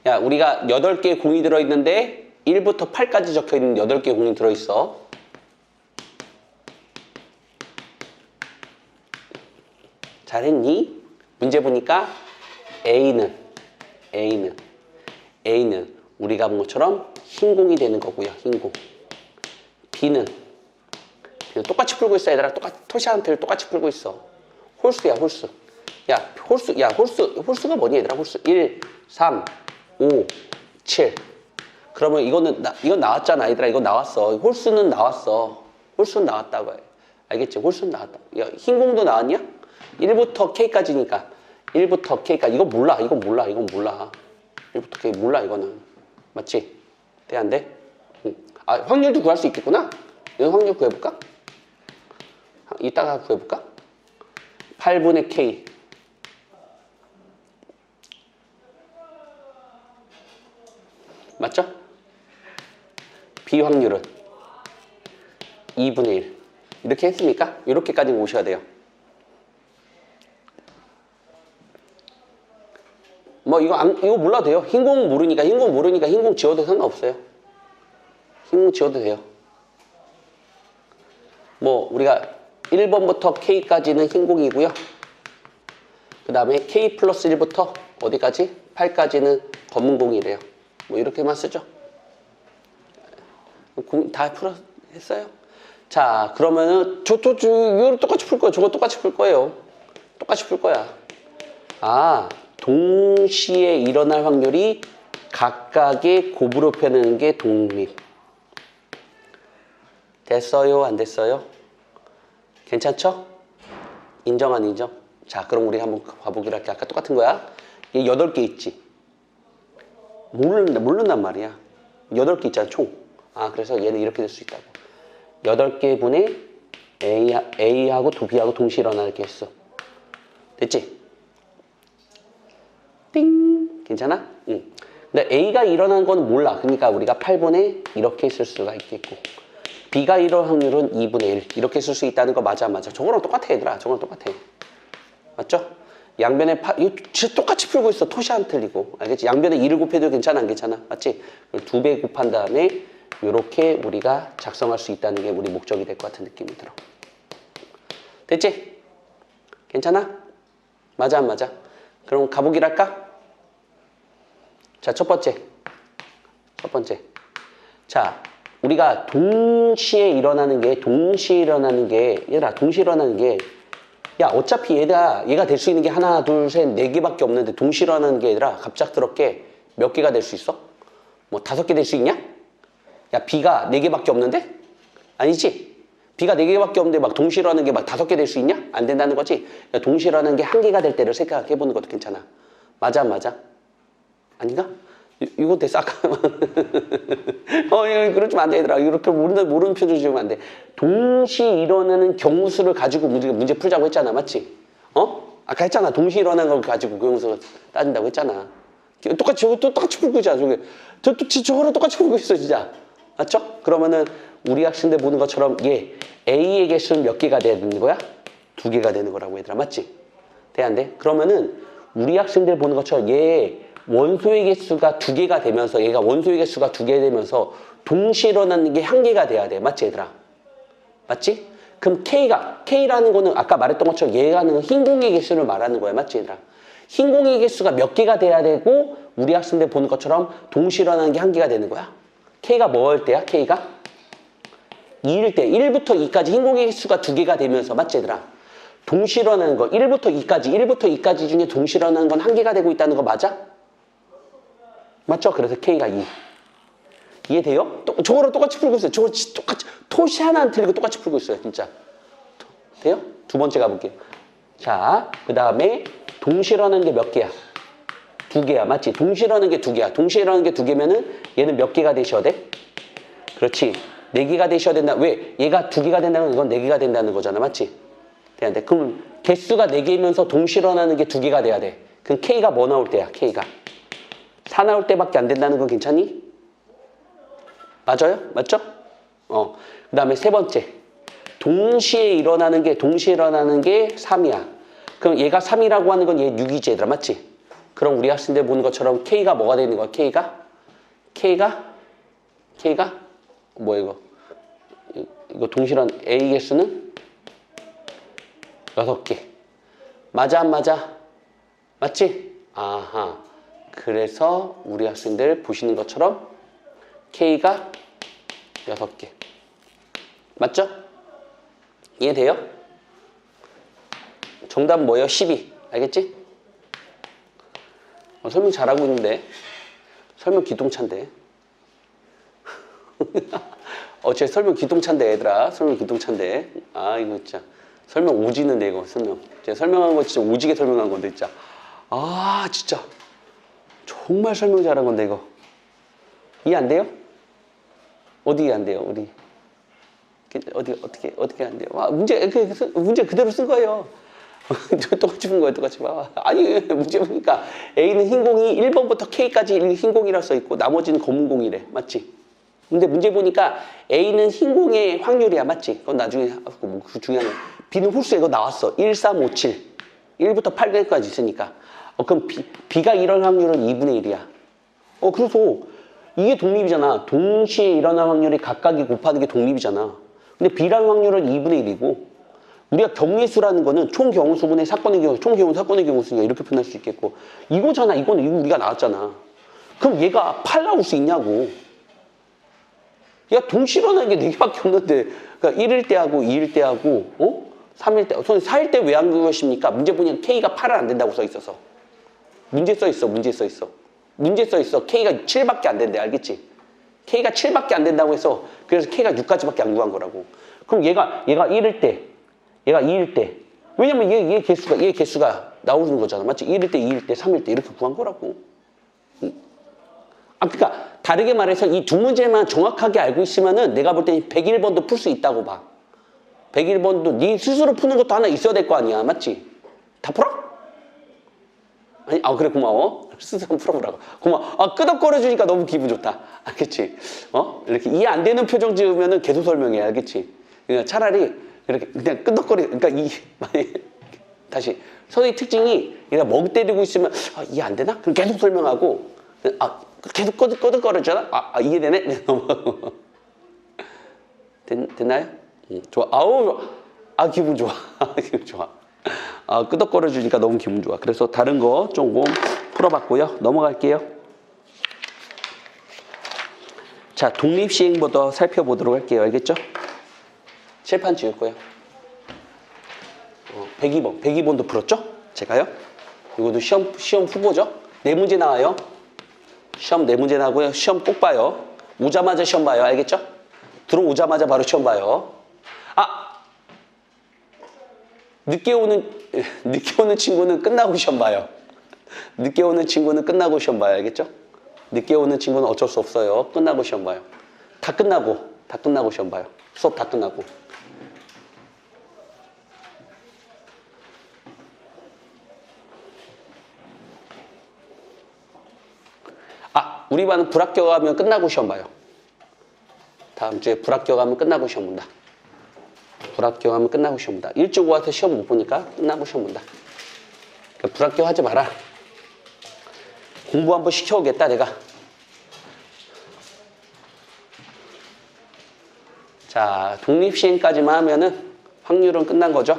야, 우리가 8개의 공이 들어있는데 1부터 8까지 적혀있는 8개의 공이 들어있어. 잘했니? 문제 보니까 A는 우리가 본 것처럼 흰 공이 되는 거고요. 흰 공. B는 똑같이 풀고 있어. 얘들아, 토시한테를 똑같이 풀고 있어. 홀수야, 홀수. 홀수가 뭐니, 얘들아? 홀수. 1, 3, 5, 7. 그러면 이건 나왔잖아, 얘들아. 이거 나왔어. 홀수는 나왔어. 홀수는 나왔다고 해. 알겠지? 홀수는 나왔다. 야, 흰 공도 나왔냐? 1부터 K까지니까. 1부터 K까지. 이건 몰라. 1부터 K 몰라, 이거는. 맞지? 돼, 안 돼? 응. 아, 확률도 구할 수 있겠구나? 이건 확률 구해볼까? 이따가 구해볼까? 8분의 K. 맞죠? 비확률은 2분의 1. 이렇게 했습니까? 이렇게까지 오셔야 돼요. 뭐 이거 몰라도 돼요. 흰 공 모르니까 흰 공 지워도 상관없어요. 흰 공 지워도 돼요. 뭐 우리가 1번부터 K까지는 흰 공이고요. 그 다음에 K 플러스 1부터 어디까지? 8까지는 검은 공이래요. 뭐 이렇게만 쓰죠. 다 했어요? 자, 그러면은 이거 똑같이 풀 거예요. 저거 똑같이 풀 거예요. 똑같이 풀 거야. 아, 동시에 일어날 확률이 각각의 곱으로 표현하는 게 독립. 됐어요? 안 됐어요? 괜찮죠? 인정 안 인정? 자, 그럼 우리 한번 봐보기로 할게. 아까 똑같은 거야. 이게 8개 있지. 모른단 말이야. 8개 있잖아, 총. 아, 그래서 얘는 이렇게 될 수 있다고. 8개 분의 A하고 B하고 동시에 일어나게 했어. 됐지? 띵! 괜찮아? 응. 근데 A가 일어난 건 몰라. 그러니까 우리가 8분의 이렇게 쓸 수가 있겠고. B가 일어날 확률은 2분의 1. 이렇게 쓸 수 있다는 거 맞아. 저거랑 똑같아, 얘들아. 저거랑 똑같아. 맞죠? 양변에 이거 진짜 똑같이 풀고 있어. 토시 안 틀리고. 알겠지? 양변에 2를 곱해도 괜찮아, 안 괜찮아? 맞지? 2배 곱한 다음에 이렇게 우리가 작성할 수 있다는 게 우리 목적이 될 것 같은 느낌이 들어. 됐지? 괜찮아? 맞아, 안 맞아? 그럼 가보기를 할까? 자, 첫 번째. 자, 우리가 동시에 일어나는 게 얘들아, 동시에 일어나는 게 야, 어차피 얘가 될 수 있는 게 하나, 둘, 셋, 4개밖에 없는데 동시에 일어나는 게 얘들아, 갑작스럽게 몇 개가 될 수 있어? 뭐 5개 될 수 있냐? 야, B가 4개밖에 없는데? 아니지? B가 4개밖에 없는데 막 동시에 일어나는 게 막 5개 될 수 있냐? 안 된다는 거지? 야, 동시에 일어나는 게 1개가 될 때를 생각해보는 것도 괜찮아. 맞아, 안 맞아? 아닌가? 이거 됐어, 아까. 그러지 안 돼, 얘들아. 이렇게 모르는 표정 지으면 안 돼. 동시에 일어나는 경우수를 가지고 문제 풀자고 했잖아. 맞지? 아까 했잖아. 동시에 일어난 걸 가지고 교용수가 따진다고 했잖아. 똑같이 저거 또 똑같이 풀고 있잖아. 저거랑 똑같이 풀고 있어 진짜. 맞죠? 그러면은 우리 학생들 보는 것처럼 얘 A의 개수는 몇 개가 돼야 되는 거야? 2개가 되는 거라고 얘들아. 맞지? 돼 안 돼? 그러면은 우리 학생들 보는 것처럼 얘 원소의 개수가 2개가 되면서 얘가 원소의 개수가 2개 되면서 동시에 일어나는 게 1개가 돼야 돼. 맞지 얘들아? 맞지? 그럼 K라는 거는 아까 말했던 것처럼 얘가 하는 흰 공의 개수를 말하는 거야. 맞지 얘들아? 흰 공의 개수가 몇 개가 돼야 되고 우리 학생들 보는 것처럼 동시에 일어나는 게 1개가 되는 거야. K가 뭐 할 때야? K가? 2일 때 1부터 2까지 흰 공의 개수가 2개가 되면서 맞지 얘들아? 동시에 일어나는 거 1부터 2까지 중에 동시에 일어나는 건 1개가 되고 있다는 거 맞아? 맞죠? 그래서 K가 2. 이해돼요? 저거랑 똑같이 풀고 있어요. 저거 똑같이 토시 하나 안 틀리고 똑같이 풀고 있어요. 진짜. 돼요? 두 번째 가볼게요. 자, 그 다음에 동시에 일어나는 게 몇 개야? 2개야. 맞지? 동시에 일어나는 게 2개야. 동시에 일어나는 게 2개면은 얘는 몇 개가 되셔야 돼? 그렇지. 4개가 되셔야 된다. 왜? 얘가 2개가 된다는 건 4개가 된다는 거잖아. 맞지? 돼야 돼. 그럼 개수가 4개이면서 동시에 일어나는 게 2개가 돼야 돼. 그럼 K가 뭐 나올 때야? K가 4 나올 때밖에 안 된다는 거 괜찮니? 맞아요? 맞죠? 그 다음에 세 번째. 동시에 일어나는 게 3이야. 그럼 얘가 3이라고 하는 건 얘 6이지 얘들아. 맞지? 그럼 우리 학생들 보는 것처럼 K가 뭐가 되는 거야? K가? 뭐야 이거? 이거 동시에 일어나는 A 개수는 6개. 맞아 안 맞아? 맞지? 아하. 그래서 우리 학생들 보시는 것처럼 K가 6개. 맞죠? 이해돼요? 정답은 뭐예요? 12. 알겠지? 설명 잘하고 있는데. 설명 기똥찬데. 제 설명 기똥찬데 얘들아. 설명 기똥찬데. 아 이거 진짜. 설명 오지는데 이거 설명. 제가 설명한 거 진짜 오지게 설명한 건데 진짜. 아 진짜. 정말 설명 잘한 건데 이거. 이해 안 돼요? 어디 안 돼요? 우리 어떻게 안 돼요? 문제 그대로 쓴 거예요. 똑같이 푼 거예요. 똑같이 봐. 아니 문제 보니까 A는 흰 공이 1번부터 K까지 흰 공이라 써 있고 나머지는 검은 공이래. 맞지? 근데 문제 보니까 A는 흰 공의 확률이야. 맞지? 그건 나중에 뭐 중요한 거. B는 홀수에 이거 나왔어. 1, 3, 5, 7. 1부터 8까지 있으니까. 그럼 B가 이런 확률은 2분의 1이야. 그래서 이게 독립이잖아. 동시에 일어날 확률이 각각이 곱하는 게 독립이잖아. 근데 B라는 확률은 2분의 1이고 우리가 경우의수라는 거는 총 경우수분의 사건의 경우, 총 경우 사건의 경우수니까 이렇게 표현할 수 있겠고 이거잖아. 이거 우리가 나왔잖아. 그럼 얘가 8 나올 수 있냐고. 얘가 동시에 일어나는 게 4개밖에 없는데 그러니까 1일 때 하고 2일 때 하고 3일 때, 4일 때 왜 한 것입니까? 문제 보니까 K가 8은 안 된다고 써 있어서. 문제 써 있어. K가 7밖에 안 된대. 알겠지? K가 7밖에 안 된다고 해서 그래서 K가 6까지밖에 안 구한 거라고. 그럼 얘가 1일 때, 얘가 2일 때. 왜냐면 얘 개수가 나오는 거잖아. 맞지? 1일 때, 2일 때, 3일 때 이렇게 구한 거라고. 그러니까 다르게 말해서 이 두 문제만 정확하게 알고 있으면은 내가 볼 때 101번도 풀 수 있다고 봐. 101번도 네 스스로 푸는 것도 하나 있어야 될 거 아니야. 맞지? 다 풀어? 아니, 그래, 고마워. 스스로 풀어보라고. 고마워. 끄덕거려 주니까 너무 기분 좋다. 알겠지? 이렇게 이해 안 되는 표정 지으면은 계속 설명해. 알겠지? 그러니까 차라리 이렇게 그냥 끄덕거려. 그러니까 다시. 선생님 특징이 얘가 멍 때리고 있으면, 이해 안 되나? 그럼 계속 설명하고, 계속 끄덕거려잖아? 이해되네? 됐나요? 좋아. 기분 좋아. 기분 좋아. 끄덕거려 주니까 너무 기분 좋아. 그래서 다른 거 조금 풀어봤고요. 넘어갈게요. 자, 독립시행부터 살펴보도록 할게요. 알겠죠? 칠판 지울 거예요. 102번도 풀었죠? 제가요. 이것도 시험 후보죠? 4문제 나와요. 시험 4문제 나고요. 시험 꼭 봐요. 오자마자 시험 봐요. 알겠죠? 들어오자마자 바로 시험 봐요. 늦게 오는 친구는 끝나고 시험 봐요. 늦게 오는 친구는 끝나고 시험 봐요. 알겠죠? 늦게 오는 친구는 어쩔 수 없어요. 끝나고 시험 봐요. 다 끝나고 시험 봐요. 수업 다 끝나고. 우리 반은 불합격하면 끝나고 시험 봐요. 다음 주에 불합격하면 끝나고 시험 본다. 불합격하면 끝나고 시험 본다. 일찍 와서 시험 못 보니까 끝나고 시험 본다. 그러니까 불합격하지 마라. 공부 한번 시켜오겠다 내가. 자, 독립시행까지만 하면은 확률은 끝난 거죠.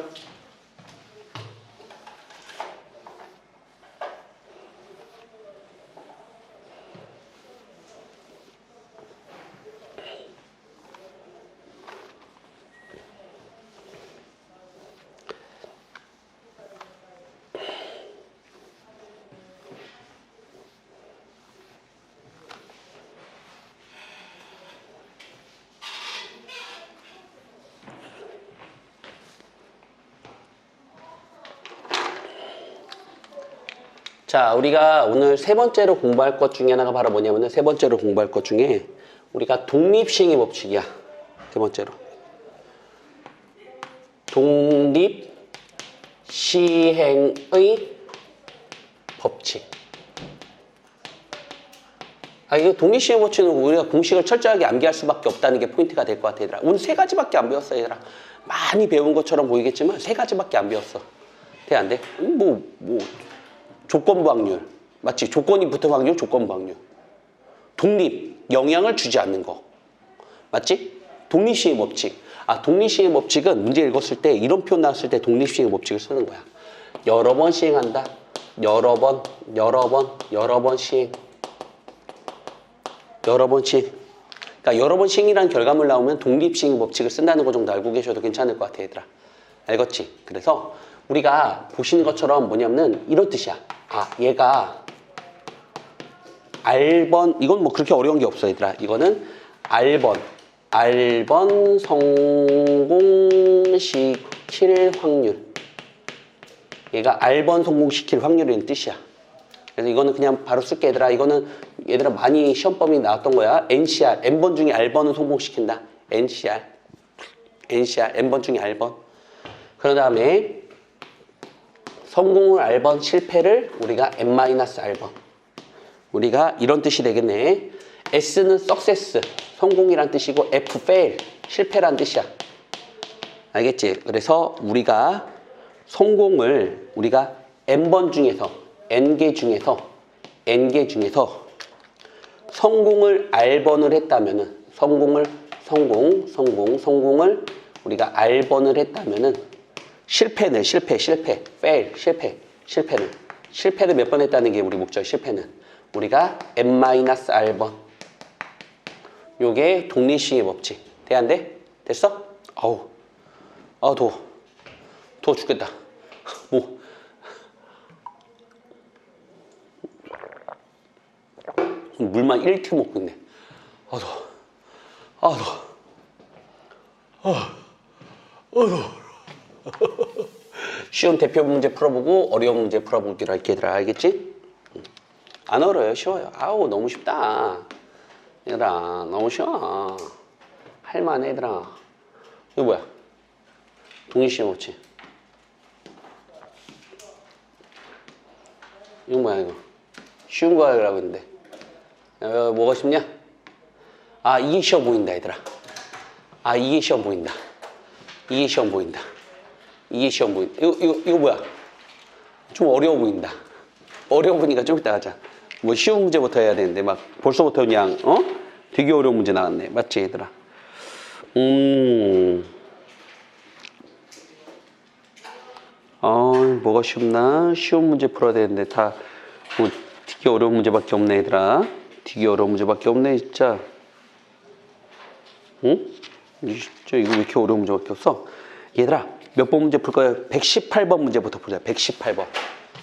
자, 우리가 오늘 세 번째로 공부할 것 중에 하나가 바로 뭐냐면은 세 번째로 공부할 것 중에 우리가 독립시행의 법칙이야. 세 번째로. 독립시행의 법칙. 이거 독립시행 법칙은 우리가 공식을 철저하게 암기할 수밖에 없다는 게 포인트가 될 것 같아, 얘들아. 오늘 세 가지밖에 안 배웠어, 얘들아. 많이 배운 것처럼 보이겠지만 세 가지밖에 안 배웠어. 돼, 안 돼? 조건부 확률. 맞지? 조건이 붙은 확률, 조건부 확률. 독립, 영향을 주지 않는 거. 맞지? 독립시행의 법칙. 독립시행의 법칙은 문제 읽었을 때 이런 표현 나왔을 때 독립시행의 법칙을 쓰는 거야. 여러 번 시행한다. 여러 번 시행. 여러 번 시행. 그러니까 여러 번 시행이라는 결과물 나오면 독립시행의 법칙을 쓴다는 거 정도 알고 계셔도 괜찮을 것 같아, 얘들아. 알겠지? 그래서 우리가 보시는 것처럼 뭐냐면은 이런 뜻이야. 얘가 R번, 이건 뭐 그렇게 어려운 게 없어, 얘들아. 이거는 R번 성공시킬 확률. 얘가 R번 성공시킬 확률이라는 뜻이야. 그래서 이거는 그냥 바로 쓸게, 얘들아. 이거는 얘들아 많이 시험범위 나왔던 거야. NCR, N번 중에 R번은 성공시킨다. NCR, N번 중에 R번. 그런 다음에 성공을 R번, 실패를 우리가 N-R번. 우리가 이런 뜻이 되겠네. S는 success, 성공이란 뜻이고 F, fail, 실패란 뜻이야. 알겠지? 그래서 우리가 성공을 우리가 N번 중에서, N개 중에서 성공을 R번을 했다면은 성공을 우리가 R번을 했다면은 실패를 몇 번 했다는 게 우리 목적. 실패는 우리가 N-R번. 요게 독립시행의 법칙. 돼, 안 돼? 됐어? 더워 죽겠다. 물만 1리터 먹고 있네. 더워. 쉬운 대표 문제 풀어보고 어려운 문제 풀어보기로 할게, 얘들아. 알겠지? 안 어려워요. 쉬워요. 너무 쉽다. 얘들아, 너무 쉬워. 할만해, 얘들아. 이거 뭐야? 독립시행 법칙. 이거 뭐야, 이거? 쉬운 거 하려고 했는데. 뭐가 쉽냐? 이게 쉬워 보인다, 얘들아. 이게 시험 보인다. 이거 뭐야? 좀 어려워 보인다. 어려워 보니까 좀 이따 하자. 뭐 쉬운 문제부터 해야 되는데 막 벌써부터 그냥 되게 어려운 문제 나왔네. 맞지, 얘들아? 뭐가 쉽나? 쉬운 문제 풀어야 되는데 다 뭐 되게 어려운 문제밖에 없네, 얘들아. 되게 어려운 문제밖에 없네, 진짜. 진짜 이거 왜 이렇게 어려운 문제밖에 없어? 얘들아, 몇 번 문제 풀 거야? 118번 문제부터 보자. 118번.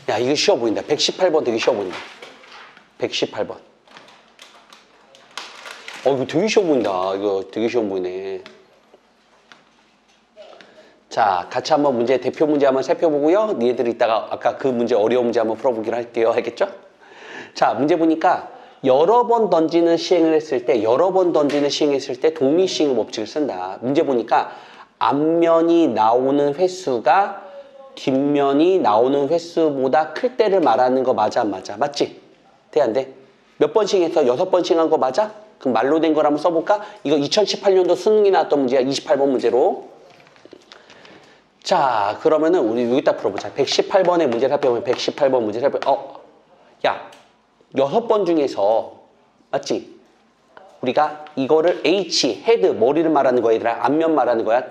야, 이거 쉬워 보인다. 118번 되게 쉬워 보인다. 118번. 이거 되게 쉬워 보인다. 이거 되게 쉬워 보이네. 자, 같이 한번 문제, 대표 문제 한번 살펴보고요. 니네들 이따가 아까 그 문제, 어려운 문제 한번 풀어보기로 할게요. 알겠죠? 자, 문제 보니까 여러 번 던지는 시행을 했을 때, 독립시행의 법칙을 쓴다. 문제 보니까 앞면이 나오는 횟수가 뒷면이 나오는 횟수보다 클 때를 말하는 거 맞아, 안 맞아? 맞지? 돼, 안 돼? 몇 번씩 했어? 6번씩 한 거 맞아? 그럼 말로 된 걸 한번 써볼까? 이거 2018년도 수능이 나왔던 문제야. 28번 문제로. 자, 그러면은 우리 여기다 풀어보자. 118번의 문제 살펴보면 118번 문제 살펴보면 야, 6번 중에서 맞지? 우리가 이거를 H, 헤드, 머리를 말하는 거야, 얘들아. 앞면 말하는 거야.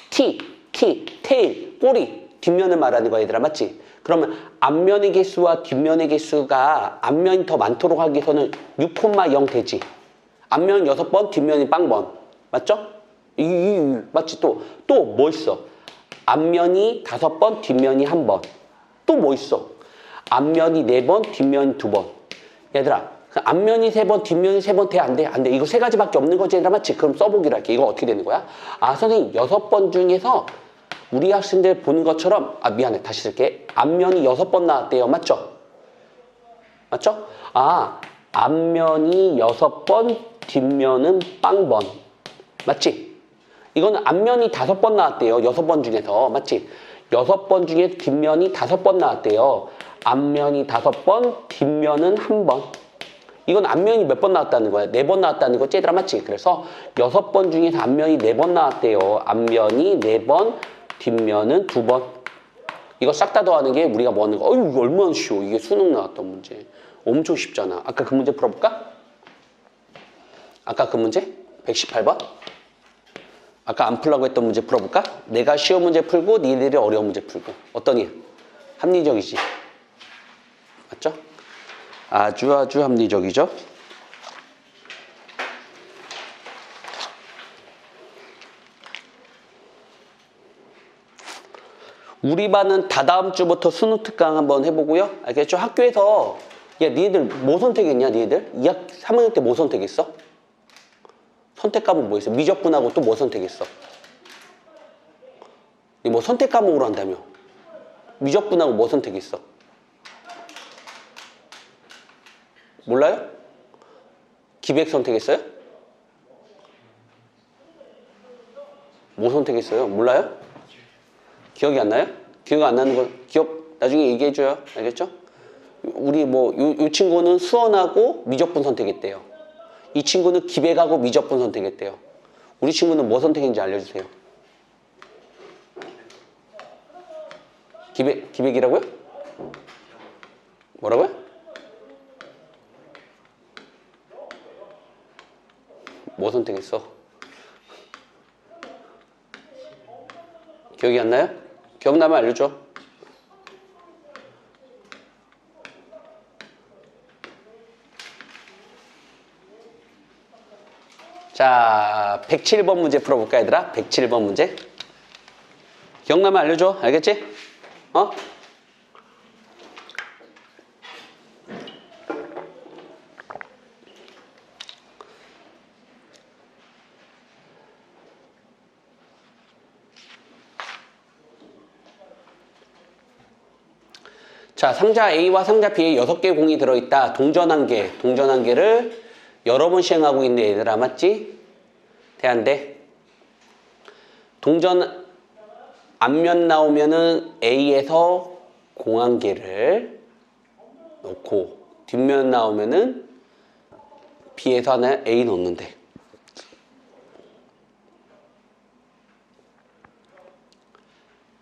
T, 테일, 꼬리, 뒷면을 말하는 거야, 얘들아. 맞지? 그러면 앞면의 개수와 뒷면의 개수가 앞면이 더 많도록 하기 위해서는 6,0 되지. 앞면 6번, 뒷면이 빵번. 맞죠? 맞지? 또 뭐 있어? 앞면이 5번, 뒷면이 1번. 또 뭐 있어? 앞면이 4번, 뒷면이 2번. 얘들아, 앞면이 3번, 뒷면이 3번 돼? 안 돼? 안 돼. 이거 3가지밖에 없는 거지, 얘들아. 맞지? 그럼 써보기로 할게. 이거 어떻게 되는 거야? 선생님, 6번 중에서 우리 학생들 보는 것처럼, 미안해. 다시 쓸게. 앞면이 6번 나왔대요. 맞죠? 맞죠? 앞면이 6번, 뒷면은 빵번. 맞지? 이거는 앞면이 5번 나왔대요. 6번 중에서. 맞지? 6번 중에 뒷면이 5번 나왔대요. 앞면이 5번, 뒷면은 1번. 이건 앞면이 몇 번 나왔다는 거야? 4번 나왔다는 거 쟤들아. 맞지? 그래서 6번 중에서 앞면이 4번 나왔대요. 앞면이 4번, 뒷면은 2번. 이거 싹 다 더하는 게 우리가 뭐 하는 거? 이거 얼마나 쉬워. 이게 수능 나왔던 문제. 엄청 쉽잖아. 아까 그 문제 풀어볼까? 아까 그 문제? 118번? 아까 안 풀라고 했던 문제 풀어볼까? 내가 쉬운 문제 풀고 니들이 어려운 문제 풀고. 어떠니? 합리적이지? 맞죠? 아주 합리적이죠? 우리 반은 다다음 주부터 수능 특강 한번 해보고요. 알겠죠? 학교에서 야, 니들 뭐 선택했냐, 니들? 3학년 때 뭐 선택했어? 선택 과목 뭐 있어? 미적분하고 또 뭐 선택했어? 니 뭐 선택 과목으로 한다며? 미적분하고 뭐 선택했어? 몰라요? 기백 선택했어요? 뭐 선택했어요? 몰라요? 기억이 안 나요? 기억 안 나는 거 나중에 얘기해줘요. 알겠죠? 우리 요 친구는 수원하고 미적분 선택했대요. 이 친구는 기백하고 미적분 선택했대요. 우리 친구는 뭐 선택했는지 알려주세요. 기백이라고요? 뭐라고요? 뭐 선택했어? 기억이 안 나요? 기억나면 알려줘. 자, 107번 문제 풀어볼까, 얘들아? 107번 문제. 기억나면 알려줘. 알겠지? 자, 상자 A와 상자 B에 6개의 공이 들어있다. 동전 한 개를 여러 번 시행하고 있는 얘들아. 맞지? 대안돼. 동전 앞면 나오면은 A에서 공 한 개를 넣고 뒷면 나오면은 B에서 하나 A 넣는데.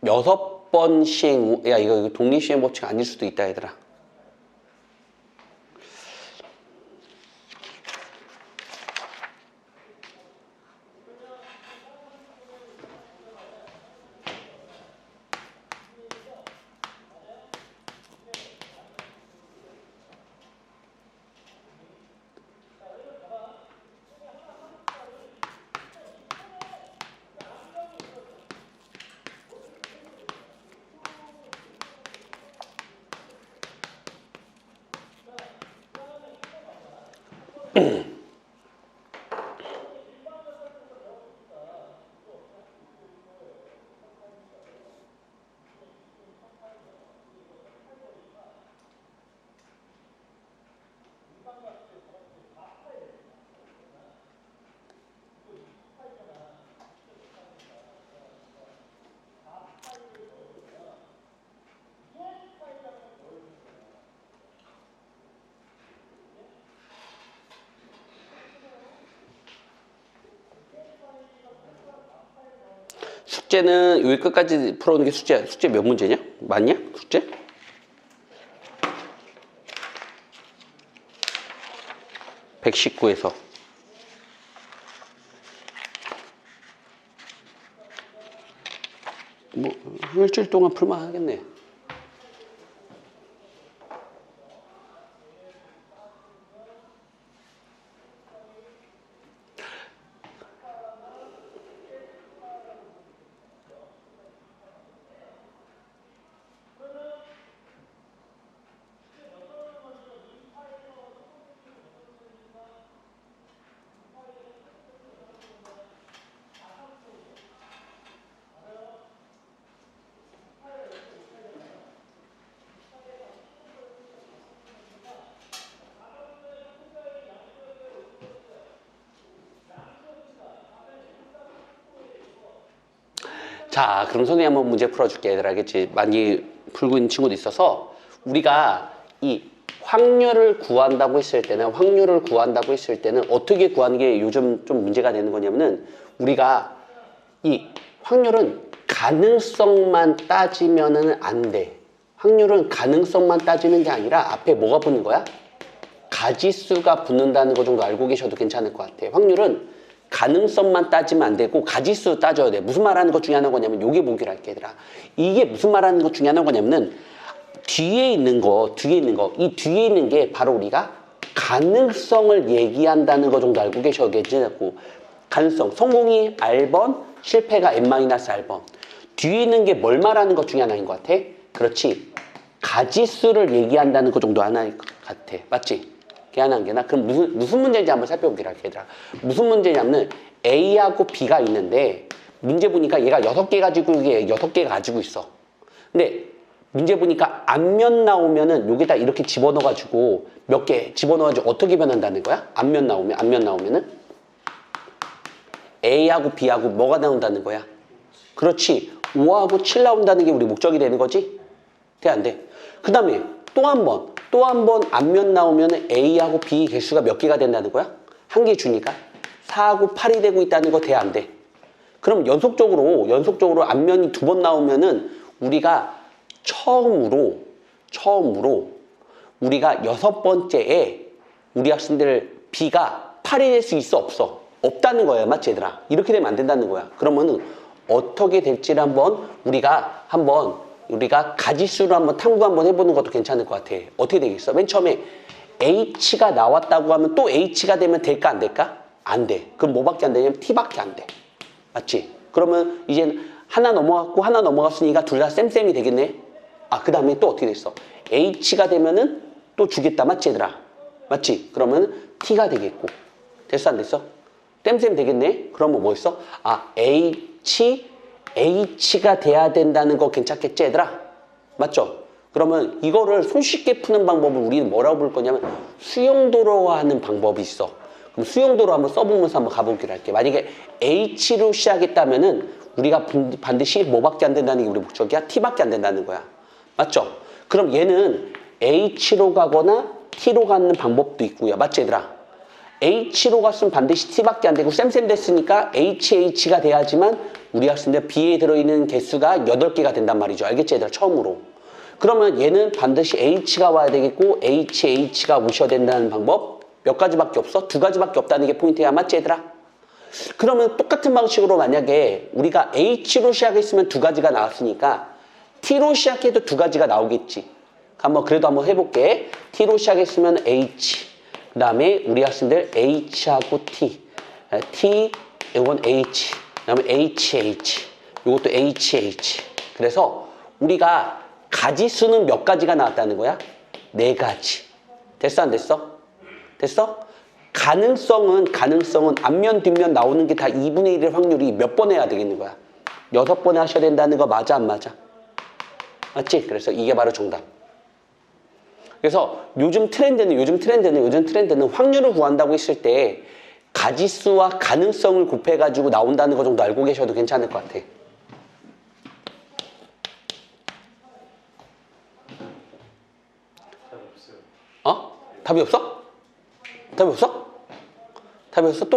여섯 번 시행, 야, 이거 독립시행 법칙 아닐 수도 있다, 얘들아. 숙제는 여기 끝까지 풀어오는 게 숙제야. 숙제 몇 문제냐? 맞냐? 숙제? (119에서) 뭐 일주일 동안 풀만 하겠네. 자, 그럼 선생님 한번 문제 풀어줄게. 얘들아, 알겠지? 많이 풀고 있는 친구도 있어서 우리가 이 확률을 구한다고 했을 때는 어떻게 구하는 게 요즘 좀 문제가 되는 거냐면은 우리가 이 확률은 가능성만 따지면은 안 돼. 확률은 가능성만 따지는 게 아니라 앞에 뭐가 붙는 거야? 가지수가 붙는다는 거 정도 알고 계셔도 괜찮을 것 같아. 확률은 가능성만 따지면 안 되고 가지수 따져야 돼. 무슨 말하는 것 중에 하나냐면 요게 보기로 할게, 얘들아. 이게 무슨 말하는 것 중에 하나냐면은 뒤에 있는 이 뒤에 있는 게 바로 우리가 가능성을 얘기한다는 거 정도 알고 계셔도 괜찮고, 가능성, 성공이 R번, 실패가 N-R번. 뒤에 있는 게 뭘 말하는 것 중에 하나인 것 같아? 그렇지. 가지수를 얘기한다는 것 정도 하나인 것 같아. 맞지? 그게 하나인 게 나. 그럼 무슨 문제인지 한번 살펴보기로 할게, 얘들아. 무슨 문제냐면 A하고 B가 있는데 문제 보니까 얘가 6개 가지고 이게 6개 가지고 있어. 근데 문제 보니까 앞면 나오면은 여기다 이렇게 집어넣어가지고 몇 개 집어넣어가지고 어떻게 변한다는 거야? 앞면 나오면은 A하고 B하고 뭐가 나온다는 거야? 그렇지. 5하고 7 나온다는 게 우리 목적이 되는 거지? 돼, 안 돼? 그 다음에 또 한 번 앞면 나오면 A하고 B 개수가 몇 개가 된다는 거야? 한 개 주니까 4하고 8이 되고 있다는 거 돼, 안 돼? 그럼 연속적으로 앞면이 2번 나오면은 우리가 처음으로 우리가 6번째에 우리 학생들 B가 8이 될 수 있어, 없어? 없다는 거야. 맞지, 얘들아? 이렇게 되면 안 된다는 거야. 그러면은 어떻게 될지를 우리가 가지수로 한번 탐구 한번 해보는 것도 괜찮을 것 같아. 어떻게 되겠어? 맨 처음에 H가 나왔다고 하면 또 H가 되면 될까, 안 될까? 안 돼. 그럼 뭐밖에 안 되냐면 T밖에 안 돼. 맞지? 그러면 이제 하나 넘어갔으니까 둘 다 쌤쌤이 되겠네? 아, 그 다음에 또 어떻게 됐어? H가 되면은 또 주겠다. 맞지, 얘들아? 맞지? 그러면 T가 되겠고. 됐어, 안 됐어? 땜쌤 되겠네? 그러면 뭐 있어? 아, H가 돼야 된다는 거 괜찮겠지, 얘들아? 맞죠? 그러면 이거를 손쉽게 푸는 방법을 우리는 뭐라고 부를 거냐면 수용도로 하는 방법이 있어. 그럼 수용도로 한번 써보면서 한번 가보기로 할게. 만약에 H로 시작했다면은 우리가 반드시 뭐밖에 안 된다는 게 우리 목적이야? T밖에 안 된다는 거야. 맞죠? 그럼 얘는 H로 가거나 T로 가는 방법도 있고요. 맞지, 얘들아? H로 갔으면 반드시 T밖에 안 되고 쌤쌤 됐으니까 HH가 돼야지만 우리 학생들 B에 들어있는 개수가 8개가 된단 말이죠. 알겠지, 얘들아? 처음으로. 그러면 얘는 반드시 H가 와야 되겠고 HH가 오셔야 된다는 방법 몇 가지밖에 없어? 2가지밖에 없다는 게 포인트야. 맞지, 얘들아? 그러면 똑같은 방식으로 만약에 우리가 H로 시작했으면 2가지가 나왔으니까 T로 시작해도 2가지가 나오겠지. 그래도 한번 해볼게. T로 시작했으면 H, 그 다음에 우리 학생들 H하고 T, 이건 H, 그 다음에 HH, 이것도 HH. 그래서 우리가 가지수는 몇 가지가 나왔다는 거야? 4가지. 됐어, 안 됐어? 됐어? 가능성은 앞면, 뒷면 나오는 게 다 2분의 1의 확률이 몇 번 해야 되겠는 거야? 6번 하셔야 된다는 거 맞아, 안 맞아? 맞지? 그래서 이게 바로 정답. 그래서 요즘 트렌드는 확률을 구한다고 했을 때 가지수와 가능성을 곱해가지고 나온다는 거 정도 알고 계셔도 괜찮을 것 같아. 어? 답이 없어? 답이 없어? 답이 없어?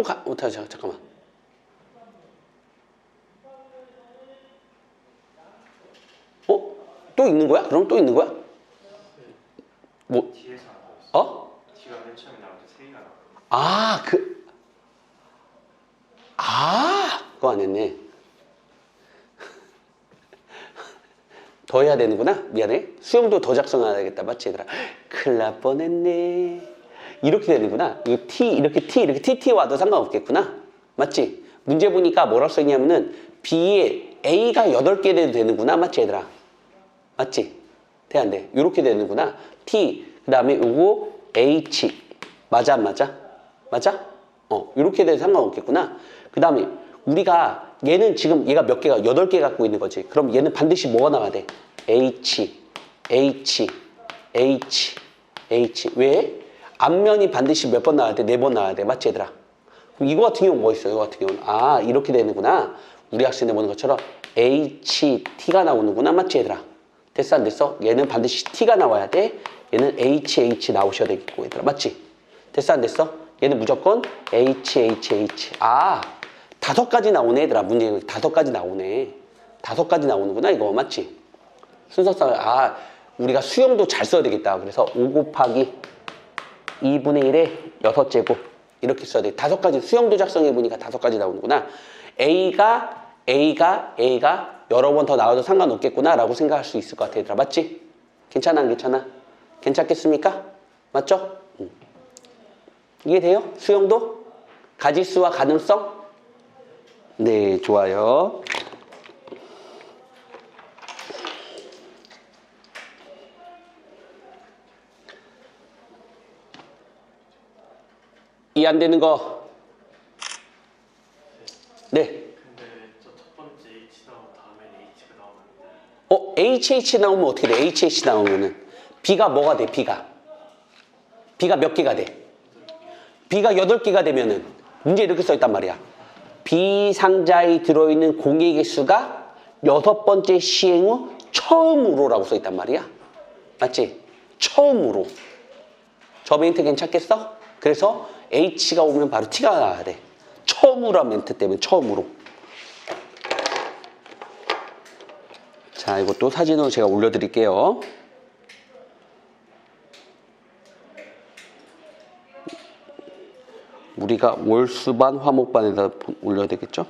잠깐만. 또 있는 거야? 그럼 또 있는 거야? 뭐, 뒤에서 안 나왔어. 어? 뒤가 맨 처음에 나올 때 3개가 나왔어. 아, 그거 안 했네. 더 해야 되는구나. 미안해. 수영도 더 작성해야겠다. 맞지, 얘들아? 큰일 날 뻔했네. 이렇게 되는구나. 이거 이렇게 TT 와도 상관없겠구나. 맞지? 문제 보니까 뭐라고 써있냐면은 B에 A가 8개 돼도 되는구나. 맞지, 얘들아? 맞지? 돼, 안 돼? 이렇게 되는구나. T, 그 다음에 요거 H. 맞아, 안 맞아? 맞아? 이렇게 돼도 상관없겠구나. 그 다음에 우리가 얘는 지금 얘가 몇 개가 8개 갖고 있는 거지. 그럼 얘는 반드시 뭐가 나와야 돼? H, H, H, H. 왜? 앞면이 반드시 몇 번 나와야 돼? 4번 나와야 돼. 맞지, 얘들아? 그럼 이거 같은 경우는 뭐 있어요? 이거 같은 경우는 이렇게 되는구나. 우리 학생들 보는 것처럼 HT가 나오는구나. 맞지, 얘들아? 됐어, 안 됐어? 얘는 반드시 T가 나와야 돼. 얘는 HH 나오셔야 되겠고, 얘들아. 맞지? 됐어, 안 됐어? 얘는 무조건 HHH. 5가지 나오네, 얘들아. 문제 5가지 나오네. 5가지 나오는구나, 이거. 맞지? 순서상, 우리가 수영도 잘 써야 되겠다. 그래서 5 곱하기 2분의 1의 6제곱. 이렇게 써야 돼. 5가지. 수영도 작성해보니까 5가지 나오는구나. A가 여러 번 더 나와도 상관없겠구나. 라고 생각할 수 있을 것 같아, 얘들아. 맞지? 괜찮아, 안 괜찮아? 괜찮겠습니까? 맞죠? 이해돼요? 수영도? 가지수와 가능성? 네, 좋아요. 이해 안 되는 거? 네. 근데 저 첫 번째 H 나온 다음에 H가 나오면 안 돼. HH 나오면 어떻게 돼? HH 나오면은 B가 뭐가 돼? B가 몇 개가 돼? B가 8개가 되면은 문제 이렇게 써 있단 말이야. B 상자에 들어있는 공의 개수가 6번째 시행 후 처음으로라고 써 있단 말이야. 맞지? 처음으로. 저 멘트 괜찮겠어? 그래서 H가 오면 바로 T가 나와야 돼. 처음으로 멘트 때문에 처음으로. 자, 이것도 사진으로 제가 올려드릴게요. 우리가 월수반, 화목반에다 올려야 되겠죠?